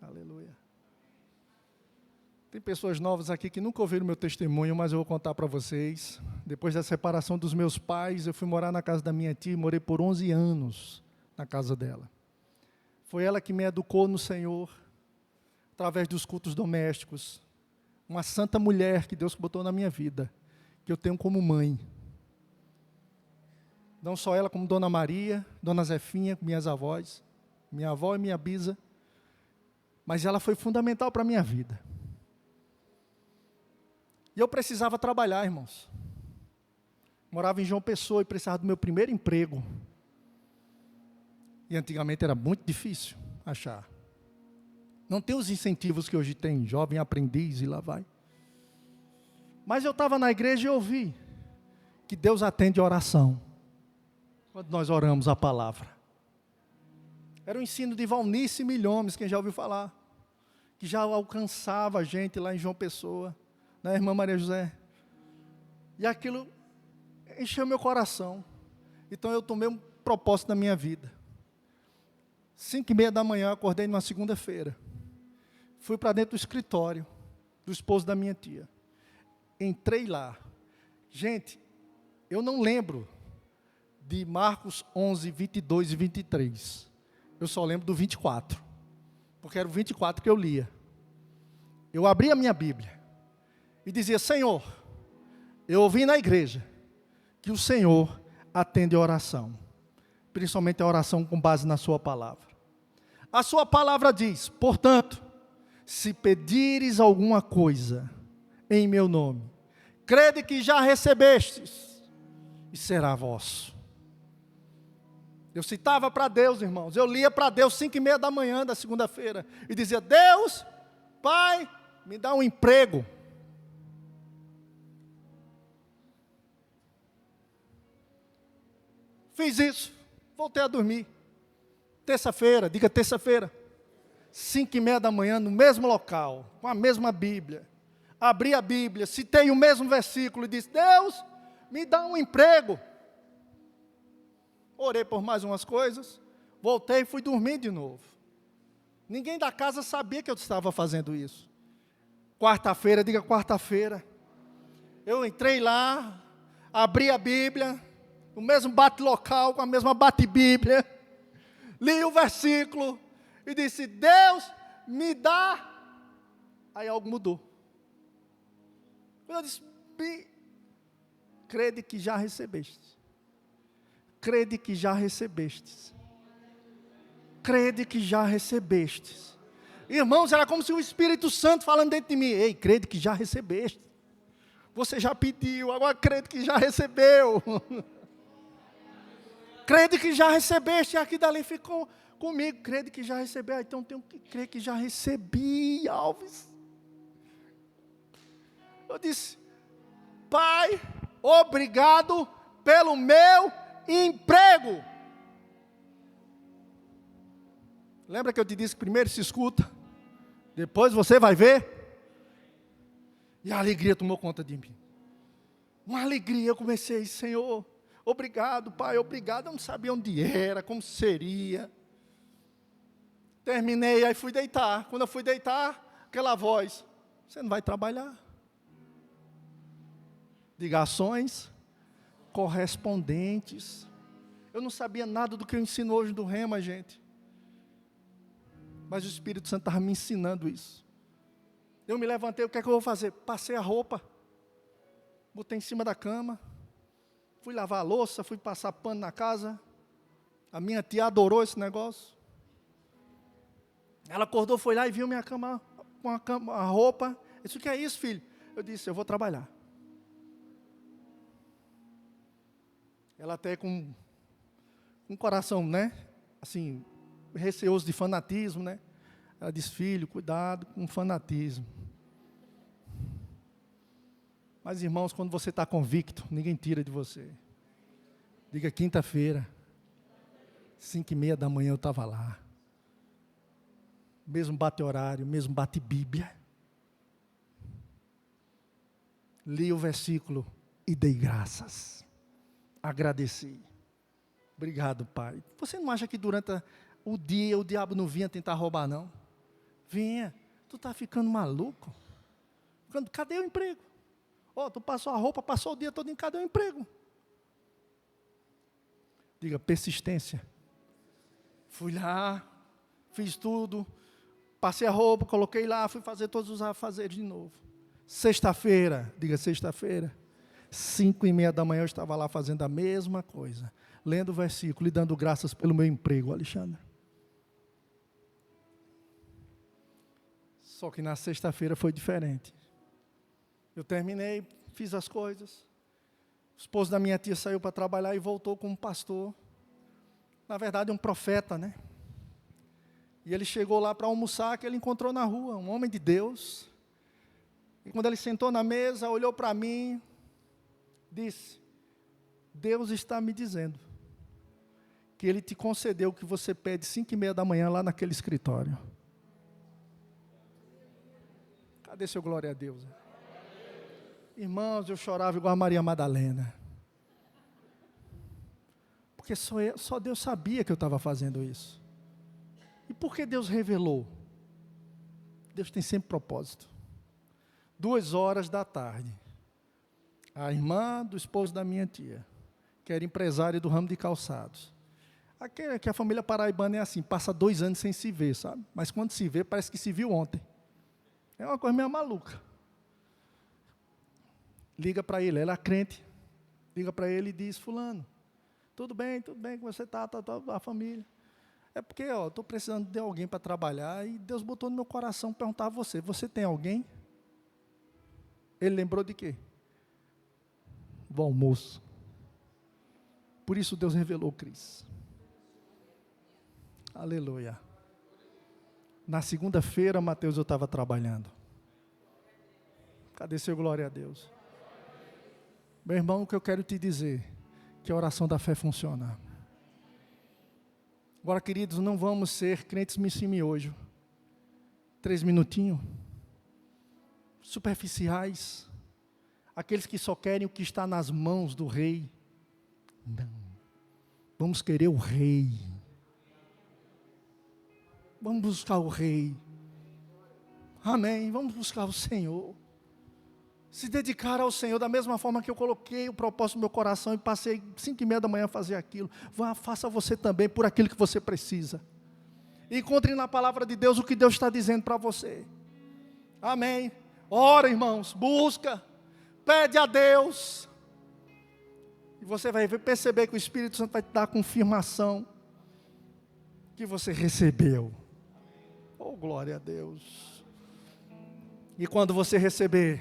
A: Aleluia. Tem pessoas novas aqui que nunca ouviram meu testemunho, mas eu vou contar para vocês. Depois da separação dos meus pais, eu fui morar na casa da minha tia, morei por 11 anos na casa dela. Foi ela que me educou no Senhor, através dos cultos domésticos. Uma santa mulher que Deus botou na minha vida, que eu tenho como mãe. Não só ela, como Dona Maria, Dona Zefinha, minhas avós, minha avó e minha bisa. Mas ela foi fundamental para a minha vida. E eu precisava trabalhar, irmãos. Morava em João Pessoa e precisava do meu primeiro emprego. E antigamente era muito difícil achar. Não tem os incentivos que hoje tem, jovem aprendiz e lá vai. Mas eu estava na igreja e ouvi que Deus atende a oração. Quando nós oramos a palavra. Era o ensino de Valnice Milhomes, quem já ouviu falar. Que já alcançava a gente lá em João Pessoa. Né, irmã Maria José? E aquilo encheu meu coração. Então eu tomei um propósito na minha vida. 5:30 da manhã, eu acordei numa segunda-feira. Fui para dentro do escritório do esposo da minha tia. Entrei lá. Gente, eu não lembro de Marcos 11, 22 e 23. Eu só lembro do 24. Porque era o 24 que eu lia. Eu abri a minha Bíblia. E dizia, Senhor, eu ouvi na igreja que o Senhor atende a oração. Principalmente a oração com base na sua palavra. A sua palavra diz, portanto, se pedires alguma coisa em meu nome, crede que já recebestes e será vosso. Eu citava para Deus, irmãos, eu lia para Deus 5:30 da manhã da segunda-feira e dizia, Deus, Pai, me dá um emprego. Fiz isso, voltei a dormir. Terça-feira, diga terça-feira, 5:30 da manhã, no mesmo local, com a mesma Bíblia. Abri a Bíblia, citei o mesmo versículo e disse, Deus, me dá um emprego. Orei por mais umas coisas, voltei e fui dormir de novo. Ninguém da casa sabia que eu estava fazendo isso. Quarta-feira, diga quarta-feira, eu entrei lá, abri a Bíblia, o mesmo bate-local, com a mesma bate-bíblia, li o versículo e disse: Deus, me dá. Aí algo mudou. Eu disse: crede que já recebeste. Crede que já recebestes. Crede que já recebestes. Irmãos, era como se o Espírito Santo falando dentro de mim: ei, crede que já recebeste. Você já pediu, agora crede que já recebeu. Crede que já recebeste. E aqui dali ficou comigo: crede que já recebeu. Então tenho que crer que já recebi, Alves. Eu disse: Pai, obrigado pelo meu emprego. Lembra que eu te disse que primeiro se escuta, depois você vai ver? E a alegria tomou conta de mim. Uma alegria, eu comecei: Senhor, obrigado, Pai, obrigado. Eu não sabia onde era, como seria. Terminei, aí fui deitar. Quando eu fui deitar, aquela voz: você não vai trabalhar. Ligações correspondentes. Eu não sabia nada do que eu ensino hoje do Rema, gente. Mas o Espírito Santo estava me ensinando isso. Eu me levantei: o que é que eu vou fazer? Passei a roupa, botei em cima da cama, fui lavar a louça, fui passar pano na casa. A minha tia adorou esse negócio. Ela acordou, foi lá e viu minha cama com a roupa. Eu disse: o que é isso, filho? Eu disse: eu vou trabalhar. Ela até com um coração, né, assim, receoso de fanatismo, né? Ela disse: filho, cuidado com o fanatismo. Mas, irmãos, quando você está convicto, ninguém tira de você. Diga: quinta-feira, 5:30 da manhã eu estava lá. Mesmo bate-horário, mesmo bate-bíblia. Li o versículo e dei graças. Agradeci. Obrigado, Pai. Você não acha que durante o dia o diabo não vinha tentar roubar, não? Vinha. Tu está ficando maluco? Cadê o emprego? Tu passou a roupa, passou o dia todo, cadê o emprego? Diga: persistência. Fui lá, fiz tudo, passei a roupa, coloquei lá, fui fazer todos os afazeres de novo. Sexta-feira, diga sexta-feira, 5:30 da manhã eu estava lá fazendo a mesma coisa, lendo o versículo e dando graças pelo meu emprego, Alexandre. Só que na sexta-feira foi diferente. Eu terminei, fiz as coisas. O esposo da minha tia saiu para trabalhar e voltou como pastor. Na verdade, um profeta, né? E ele chegou lá para almoçar, que ele encontrou na rua, um homem de Deus. E quando ele sentou na mesa, olhou para mim, disse: Deus está me dizendo que Ele te concedeu o que você pede 5:30 da manhã lá naquele escritório. Cadê seu glória a Deus? Irmãos, eu chorava igual a Maria Madalena. Porque só Deus sabia que eu estava fazendo isso. E por que Deus revelou? Deus tem sempre propósito. 2:00 p.m, a irmã do esposo da minha tia, que era empresária do ramo de calçados. Que a família paraibana é assim, passa 2 anos sem se ver, sabe? Mas quando se vê, parece que se viu ontem. É uma coisa meio maluca. Liga para ele, ela é crente. Liga para ele e diz: fulano, tudo bem, como você está, a família. É porque, estou precisando de alguém para trabalhar, e Deus botou no meu coração perguntar a você: você tem alguém? Ele lembrou de quê? Do almoço. Por isso Deus revelou Cris. Aleluia. Na segunda-feira, Mateus, eu estava trabalhando. Cadê seu glória a Deus? Meu irmão, o que eu quero te dizer, que a oração da fé funciona. Agora, queridos, não vamos ser crentes miojo. 3 minutinhos. Superficiais. Aqueles que só querem o que está nas mãos do rei. Não. vamos querer o Rei. Vamos buscar o Rei. Amém. Vamos buscar o Senhor. Se dedicar ao Senhor da mesma forma que eu coloquei o propósito no meu coração e passei 5:30 da manhã a fazer aquilo. Vá, faça você também por aquilo que você precisa. Encontre na palavra de Deus o que Deus está dizendo para você. Amém. Ora, irmãos, busca, pede a Deus. E você vai perceber que o Espírito Santo vai te dar a confirmação que você recebeu. Oh, glória a Deus. E quando você receber,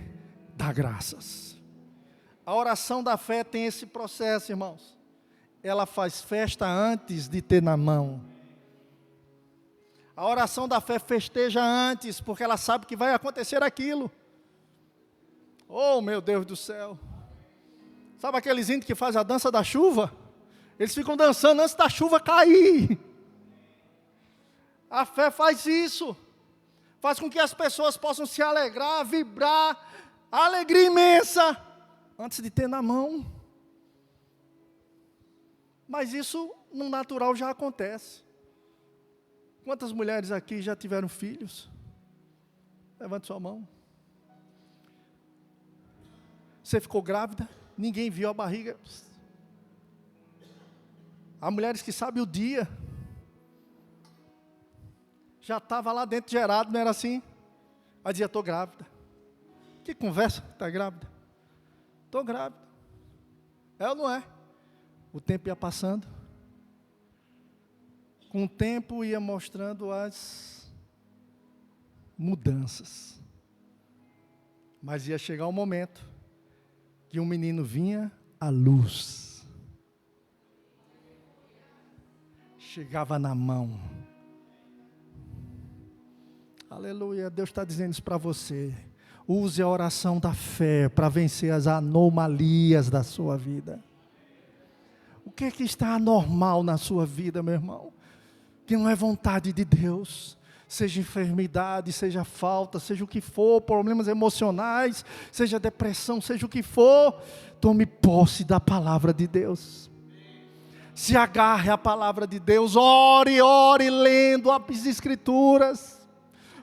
A: dá graças. A oração da fé tem esse processo, irmãos. Ela faz festa antes de ter na mão. A oração da fé festeja antes, porque ela sabe que vai acontecer aquilo. Oh, meu Deus do céu. Sabe aqueles índios que fazem a dança da chuva? Eles ficam dançando antes da chuva cair. A fé faz isso. Faz com que as pessoas possam se alegrar, vibrar, alegria imensa, antes de ter na mão. Mas isso no natural já acontece. Quantas mulheres aqui já tiveram filhos? Levante sua mão. Você ficou grávida? Ninguém viu a barriga. Há mulheres que sabem o dia. Já estava lá dentro gerado, não era assim? Aí dizia, estou grávida. Que conversa, está grávida? Estou grávida. É ou não é? O tempo ia passando. Com o tempo ia mostrando as mudanças. Mas ia chegar um momento que um menino vinha à luz. Chegava na mão. Aleluia, Deus está dizendo isso para você. Use a oração da fé para vencer as anomalias da sua vida. O que é que está anormal na sua vida, meu irmão? Que não é vontade de Deus. Seja enfermidade, seja falta, seja o que for, problemas emocionais, seja depressão, seja o que for, tome posse da palavra de Deus. Se agarre à palavra de Deus, ore, lendo as Escrituras.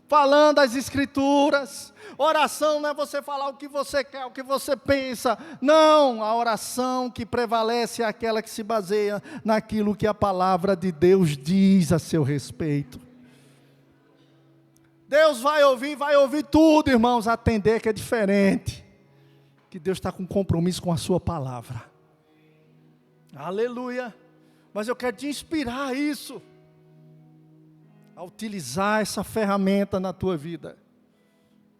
A: Falando as Escrituras. Oração não é você falar o que você quer, o que você pensa. Não, a oração que prevalece é aquela que se baseia naquilo que a palavra de Deus diz a seu respeito. Deus vai ouvir tudo, irmãos, atender que é diferente. Que Deus está com compromisso com a sua palavra. Aleluia. Mas eu quero te inspirar a isso. A utilizar essa ferramenta na tua vida.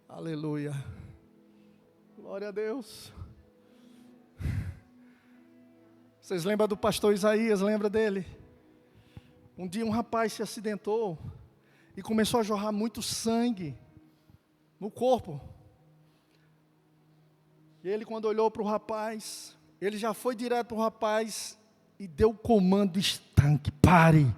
A: Aleluia. Glória a Deus. Vocês lembram do pastor Isaías? Lembra dele? Um dia um rapaz se acidentou e começou a jorrar muito sangue no corpo. E ele, quando olhou para o rapaz, ele já foi direto para o rapaz e deu o comando: estanque, pare.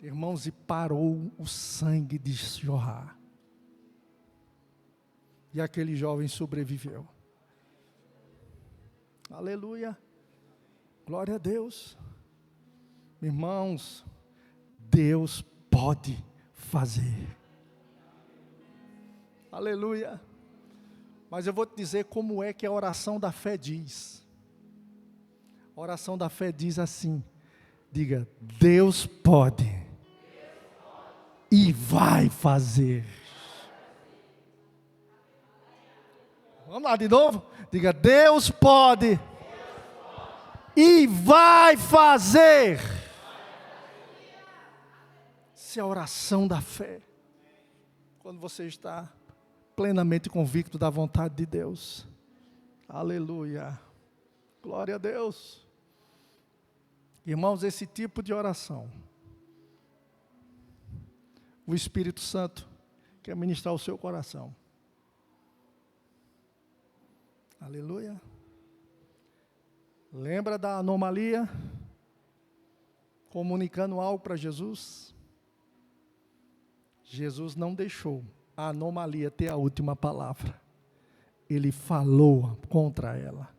A: Irmãos, e parou o sangue de jorrar. E aquele jovem sobreviveu. Aleluia. Glória a Deus. Irmãos, Deus pode fazer. Aleluia. Mas eu vou te dizer como é que a oração da fé diz. A oração da fé diz assim. Diga, Deus pode. E vai fazer. Vamos lá de novo? Diga, Deus pode. E vai fazer. Essa é a oração da fé. Quando você está plenamente convicto da vontade de Deus. Aleluia. Glória a Deus. Irmãos, esse tipo de oração, o Espírito Santo quer ministrar o seu coração. Aleluia. Lembra da anomalia? Comunicando algo para Jesus? Jesus não deixou a anomalia ter a última palavra. Ele falou contra ela.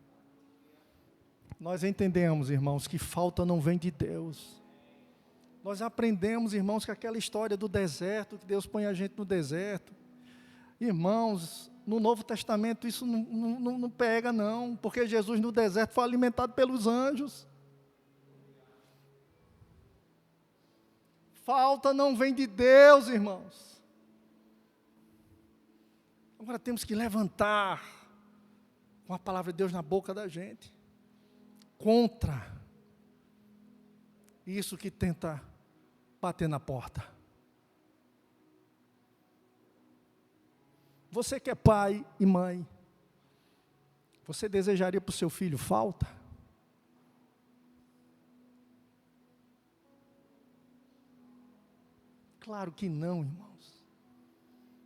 A: Nós entendemos, irmãos, que falta não vem de Deus. Nós aprendemos, irmãos, que aquela história do deserto, que Deus põe a gente no deserto. Irmãos, no Novo Testamento isso não pega não, porque Jesus no deserto foi alimentado pelos anjos. Falta não vem de Deus, irmãos. Agora temos que levantar com a palavra de Deus na boca da gente, contra isso que tenta bater na porta. Você que é pai e mãe, você desejaria para o seu filho falta? Claro que não, irmãos.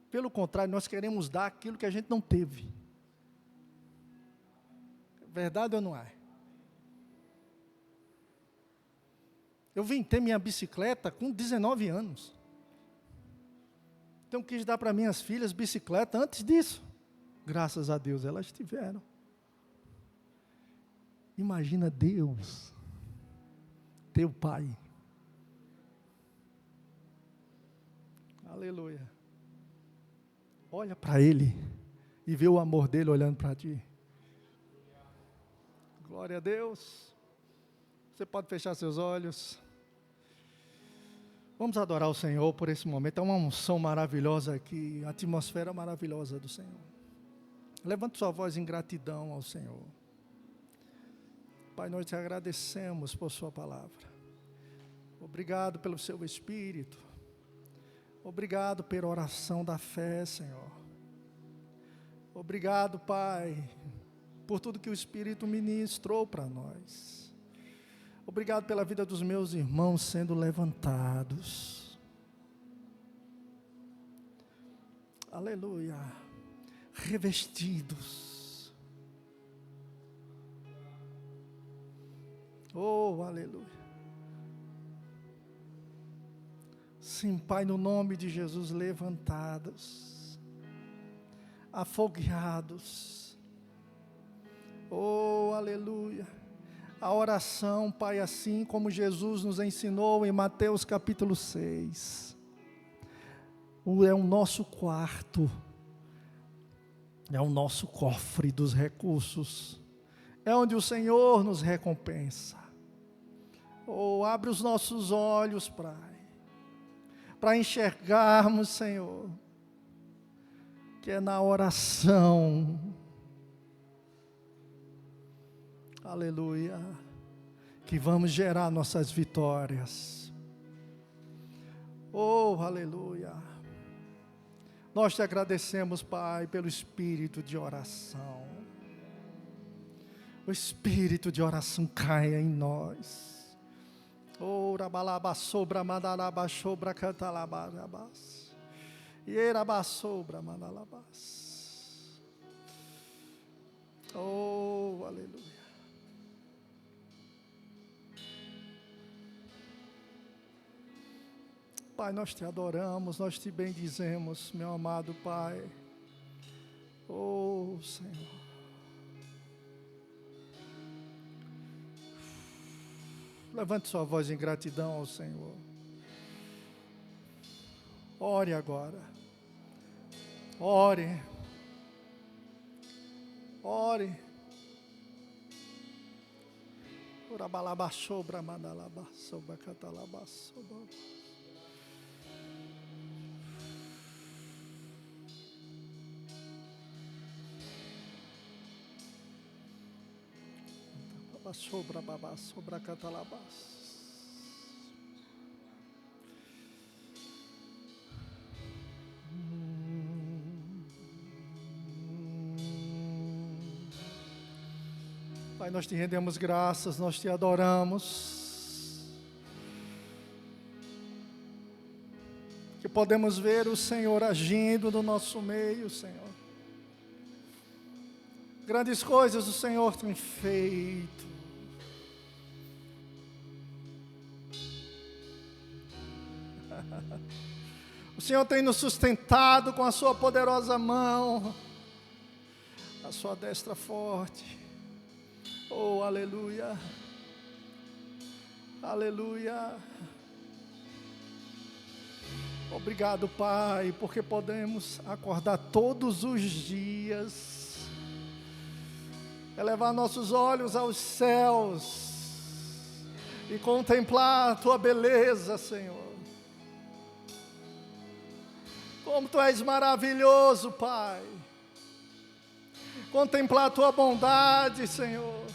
A: Pelo contrário, nós queremos dar aquilo que a gente não teve. Verdade ou não é? Eu vim ter minha bicicleta com 19 anos. Então quis dar para minhas filhas bicicleta antes disso. Graças a Deus elas tiveram. Imagina Deus, teu pai. Aleluia. Olha para ele e vê o amor dele olhando para ti. Glória a Deus. Você pode fechar seus olhos. Vamos adorar o Senhor por esse momento. É uma unção maravilhosa aqui, a atmosfera maravilhosa do Senhor. Levante sua voz em gratidão ao Senhor. Pai, nós te agradecemos por sua palavra. Obrigado pelo seu Espírito. Obrigado pela oração da fé, Senhor. Obrigado, Pai, por tudo que o Espírito ministrou para nós. Obrigado pela vida dos meus irmãos sendo levantados. Aleluia. Revestidos. Oh, aleluia. Sim, Pai, no nome de Jesus, levantados, afogueados. Oh, aleluia. A oração, Pai, assim como Jesus nos ensinou em Mateus capítulo 6. É o nosso quarto, é o nosso cofre dos recursos, é onde o Senhor nos recompensa. Oh, abre os nossos olhos, Pai, para enxergarmos, Senhor, que é na oração, aleluia, que vamos gerar nossas vitórias. Oh, aleluia. Nós te agradecemos, Pai, pelo espírito de oração. O espírito de oração caia em nós. Oh, rabalaba sobra mandalaba sobra cantalabas. Ieraba sobra mandalabas. Oh, aleluia. Pai, nós te adoramos, nós te bendizemos, meu amado Pai. Oh, Senhor. Levante sua voz em gratidão ao Senhor. Ore agora. Ore. Ore. Urabalaba sobra mandalaba sobra catalaba sobra. Sobra babá, sobra catalabás. Pai, nós te rendemos graças, nós te adoramos. Que podemos ver o Senhor agindo no nosso meio, Senhor. Grandes coisas o Senhor tem feito. O Senhor tem nos sustentado com a sua poderosa mão, a sua destra forte. Oh, aleluia. Aleluia. Obrigado, Pai, porque podemos acordar todos os dias, elevar nossos olhos aos céus e contemplar a Tua beleza, Senhor. Como Tu és maravilhoso, Pai. Contemplar a Tua bondade, Senhor,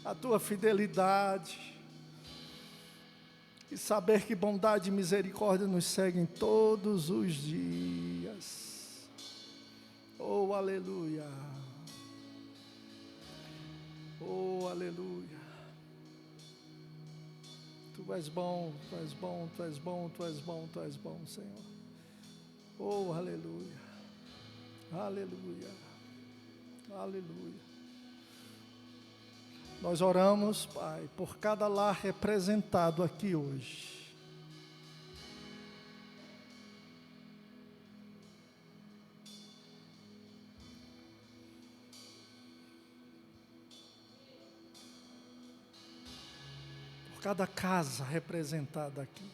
A: a Tua fidelidade. E saber que bondade e misericórdia nos seguem todos os dias. Oh, aleluia. Oh, aleluia. Tu és bom, Tu és bom, Tu és bom, Tu és bom, Tu és bom, Senhor. Oh, aleluia. Aleluia. Aleluia. Nós oramos, Pai, por cada lar representado aqui hoje. Por cada casa representada aqui.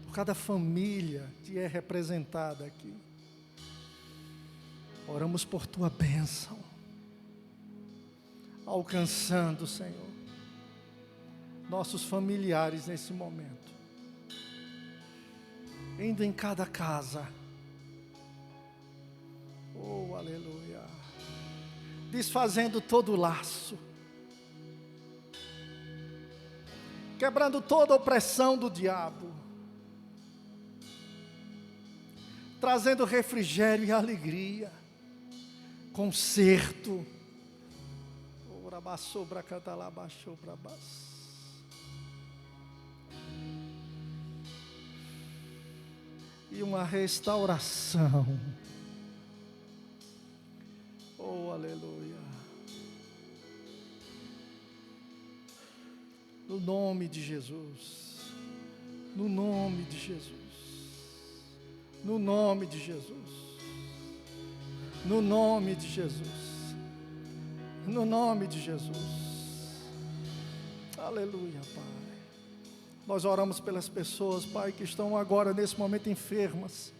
A: Por cada família que é representada aqui. Oramos por Tua bênção. Alcançando, Senhor, nossos familiares nesse momento, indo em cada casa, oh, aleluia, desfazendo todo o laço, quebrando toda a opressão do diabo, trazendo refrigério e alegria, conserto, e uma restauração. Oh, aleluia. No nome de Jesus. No nome de Jesus. No nome de Jesus. No nome de Jesus. No nome de Jesus. Aleluia, Pai. Nós oramos pelas pessoas, Pai, que estão agora nesse momento enfermas.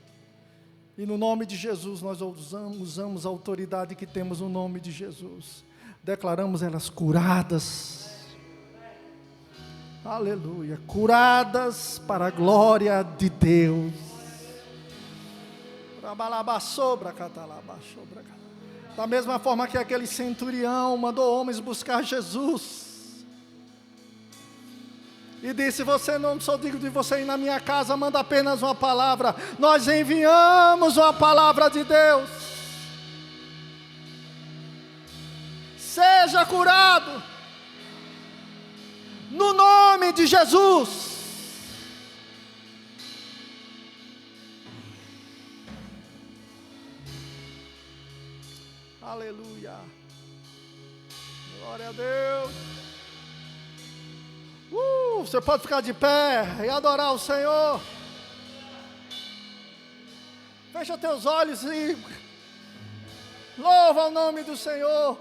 A: E no nome de Jesus nós usamos a autoridade que temos no nome de Jesus. Declaramos elas curadas. Aleluia. Curadas para a glória de Deus. Da mesma forma que aquele centurião mandou homens buscar Jesus. E disse: você não sou digno de você ir na minha casa, manda apenas uma palavra. Nós enviamos uma palavra de Deus. Seja curado. No nome de Jesus. Aleluia. Glória a Deus. Você pode ficar de pé e adorar o Senhor. Fecha teus olhos e louva o nome do Senhor.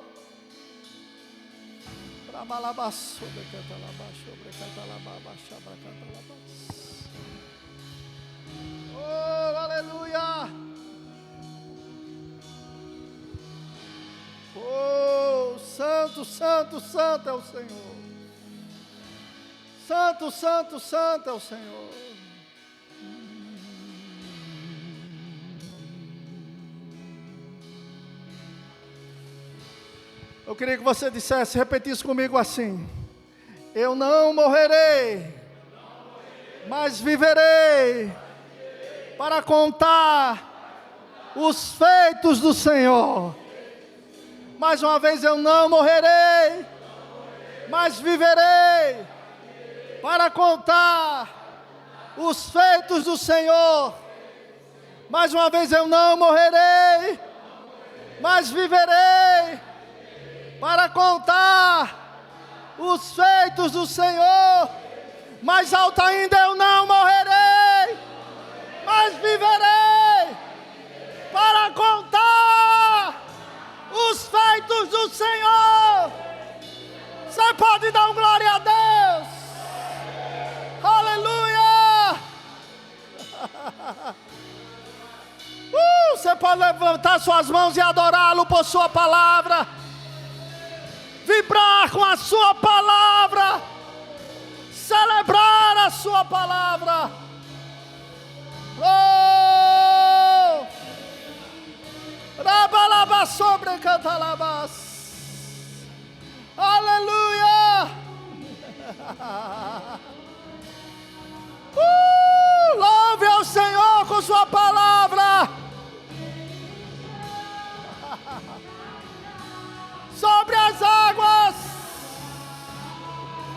A: Oh, aleluia. Oh, santo, santo, santo é o Senhor. Santo, santo, santo é o Senhor. Eu queria que você dissesse, repetisse comigo assim: eu não morrerei, mas viverei para contar os feitos do Senhor. Mais uma vez, eu não morrerei, mas viverei para contar os feitos do Senhor. Mais uma vez, eu não morrerei, mas viverei para contar os feitos do Senhor. Mais alto ainda, eu não morrerei, mas viverei para contar os feitos do Senhor. Você pode dar glória a Deus? Aleluia! Você pode levantar suas mãos e adorá-lo por sua palavra, vibrar com a sua palavra, celebrar a sua palavra. Oh! Rabalaba sobre cantalabas. Aleluia! Louve ao Senhor com sua palavra. Sobre as águas.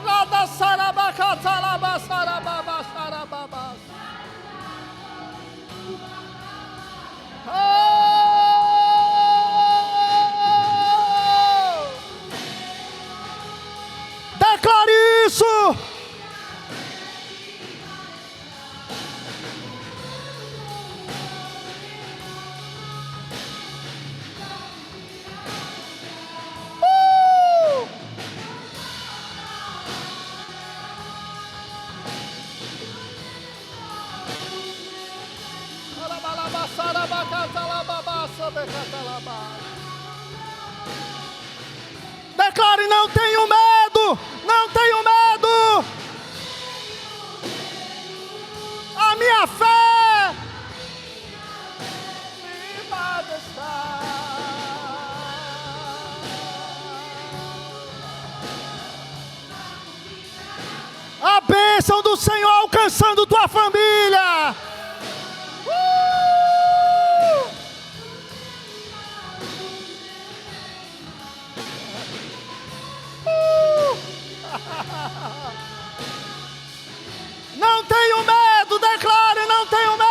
A: Lá da Sarabacatalaba, Sarababa, Sarababa. Declare isso. Declare: não tenho medo, não tenho medo. A minha fé firmada está. A bênção do Senhor alcançando tua família. Não tenho medo, declare: não tenho medo.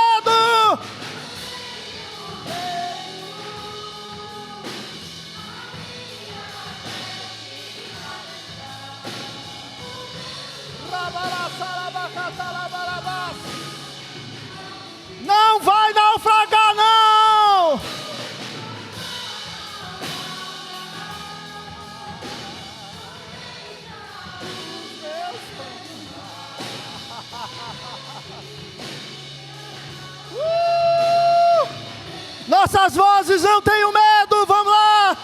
A: Não vai naufragar, não. Nossas vozes, não tenho medo, vamos lá.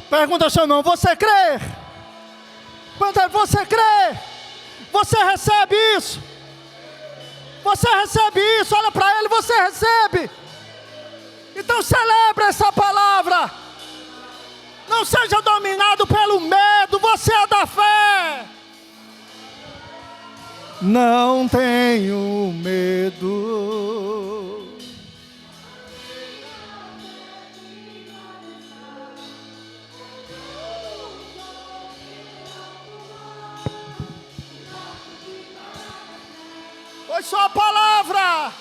A: Pergunta ao seu irmão: você crê? Quando você crê, você recebe isso. Você recebe isso, olha para ele, você recebe. Então celebre essa palavra. Não seja dominado pelo medo, você é da fé. Não tenho medo. Foi só a palavra.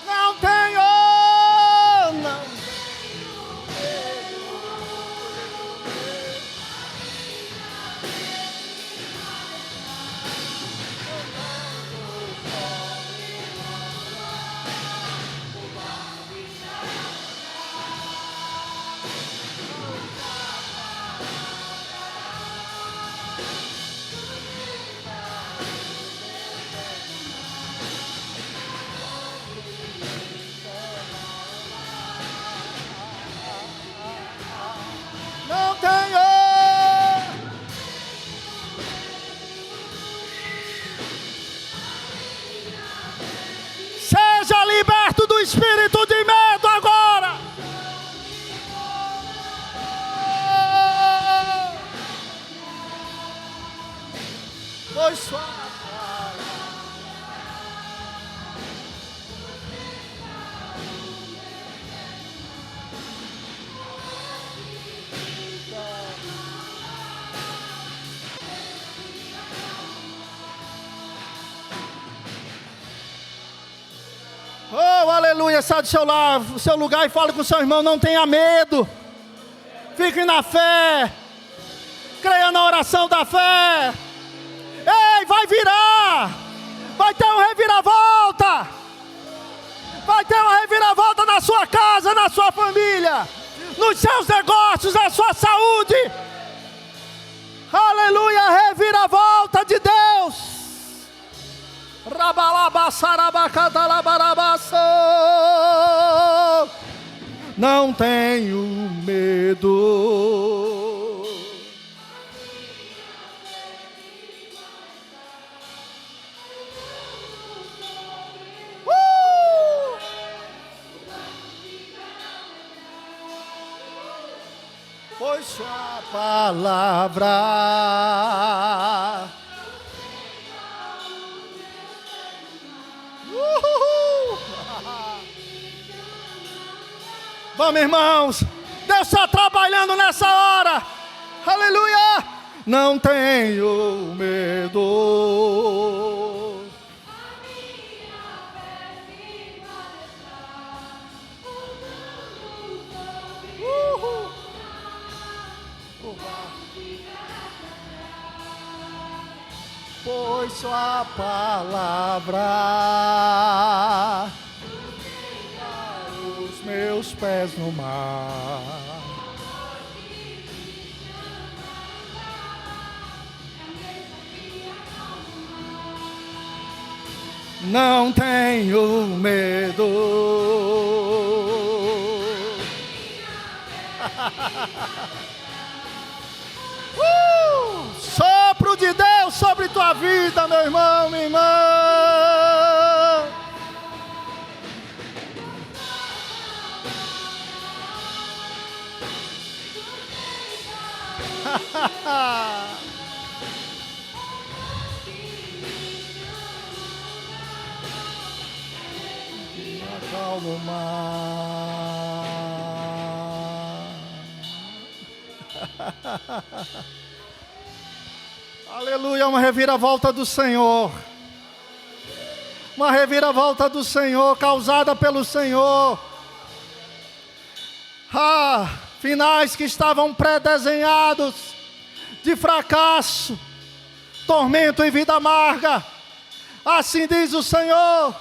A: Não tenho, não. Não tenho. aleluia. Sai do seu lugar e fale com o seu irmão. Não tenha medo. Fique na fé. Creia na oração da fé. Ei, vai virar. Vai ter uma reviravolta. Vai ter uma reviravolta na sua casa, na sua família, nos seus negócios, na sua saúde. Aleluia, reviravolta de Deus. Não tenho medo. Pois sua palavra Vamos, irmãos. Deus está trabalhando nessa hora. Aleluia. Não tenho medo. Pois sua palavra os meus pés no mar. Não tenho medo. Sopro de Deus sobre tua vida, meu irmão, minha irmã. Acalma o mar. Aleluia, uma reviravolta do Senhor. Uma reviravolta do Senhor, causada pelo Senhor. Finais que estavam pré-desenhados de fracasso, tormento e vida amarga. Assim diz o Senhor: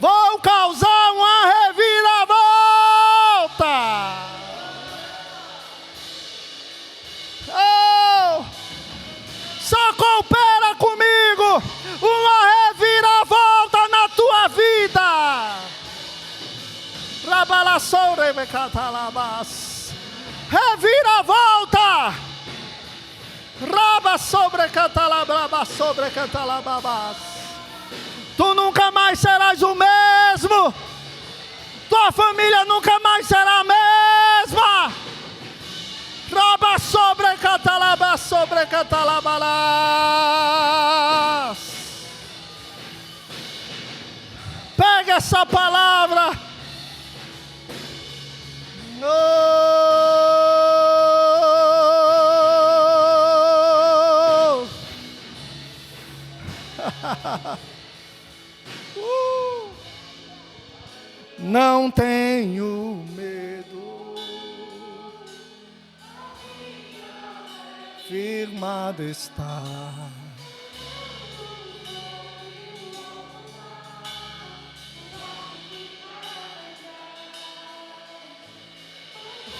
A: vou causar uma reviravolta. Só coopera comigo uma reviravolta na tua vida. Reviravolta. Tu nunca mais serás o mesmo. Tua família nunca mais será a mesma. Pega essa palavra. Não tenho medo. Firmado está.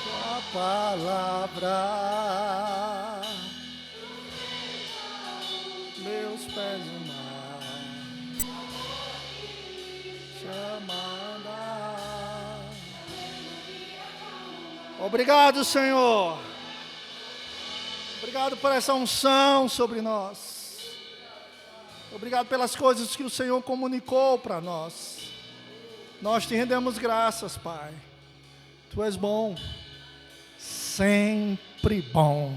A: Sua palavra, meus pés no mar, chamada. Obrigado, Senhor. Obrigado por essa unção sobre nós. Obrigado pelas coisas que o Senhor comunicou para nós. Nós te rendemos graças, Pai. Tu és bom, sempre bom.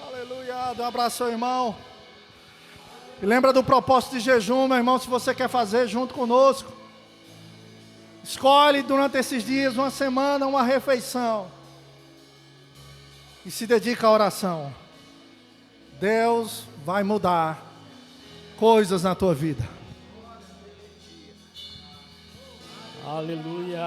A: Aleluia. Dá um abraço ao irmão. E lembra do propósito de jejum, meu irmão, se você quer fazer junto conosco. Escolhe durante esses dias, uma semana, uma refeição. E se dedica à oração. Deus vai mudar coisas na tua vida.
B: Aleluia.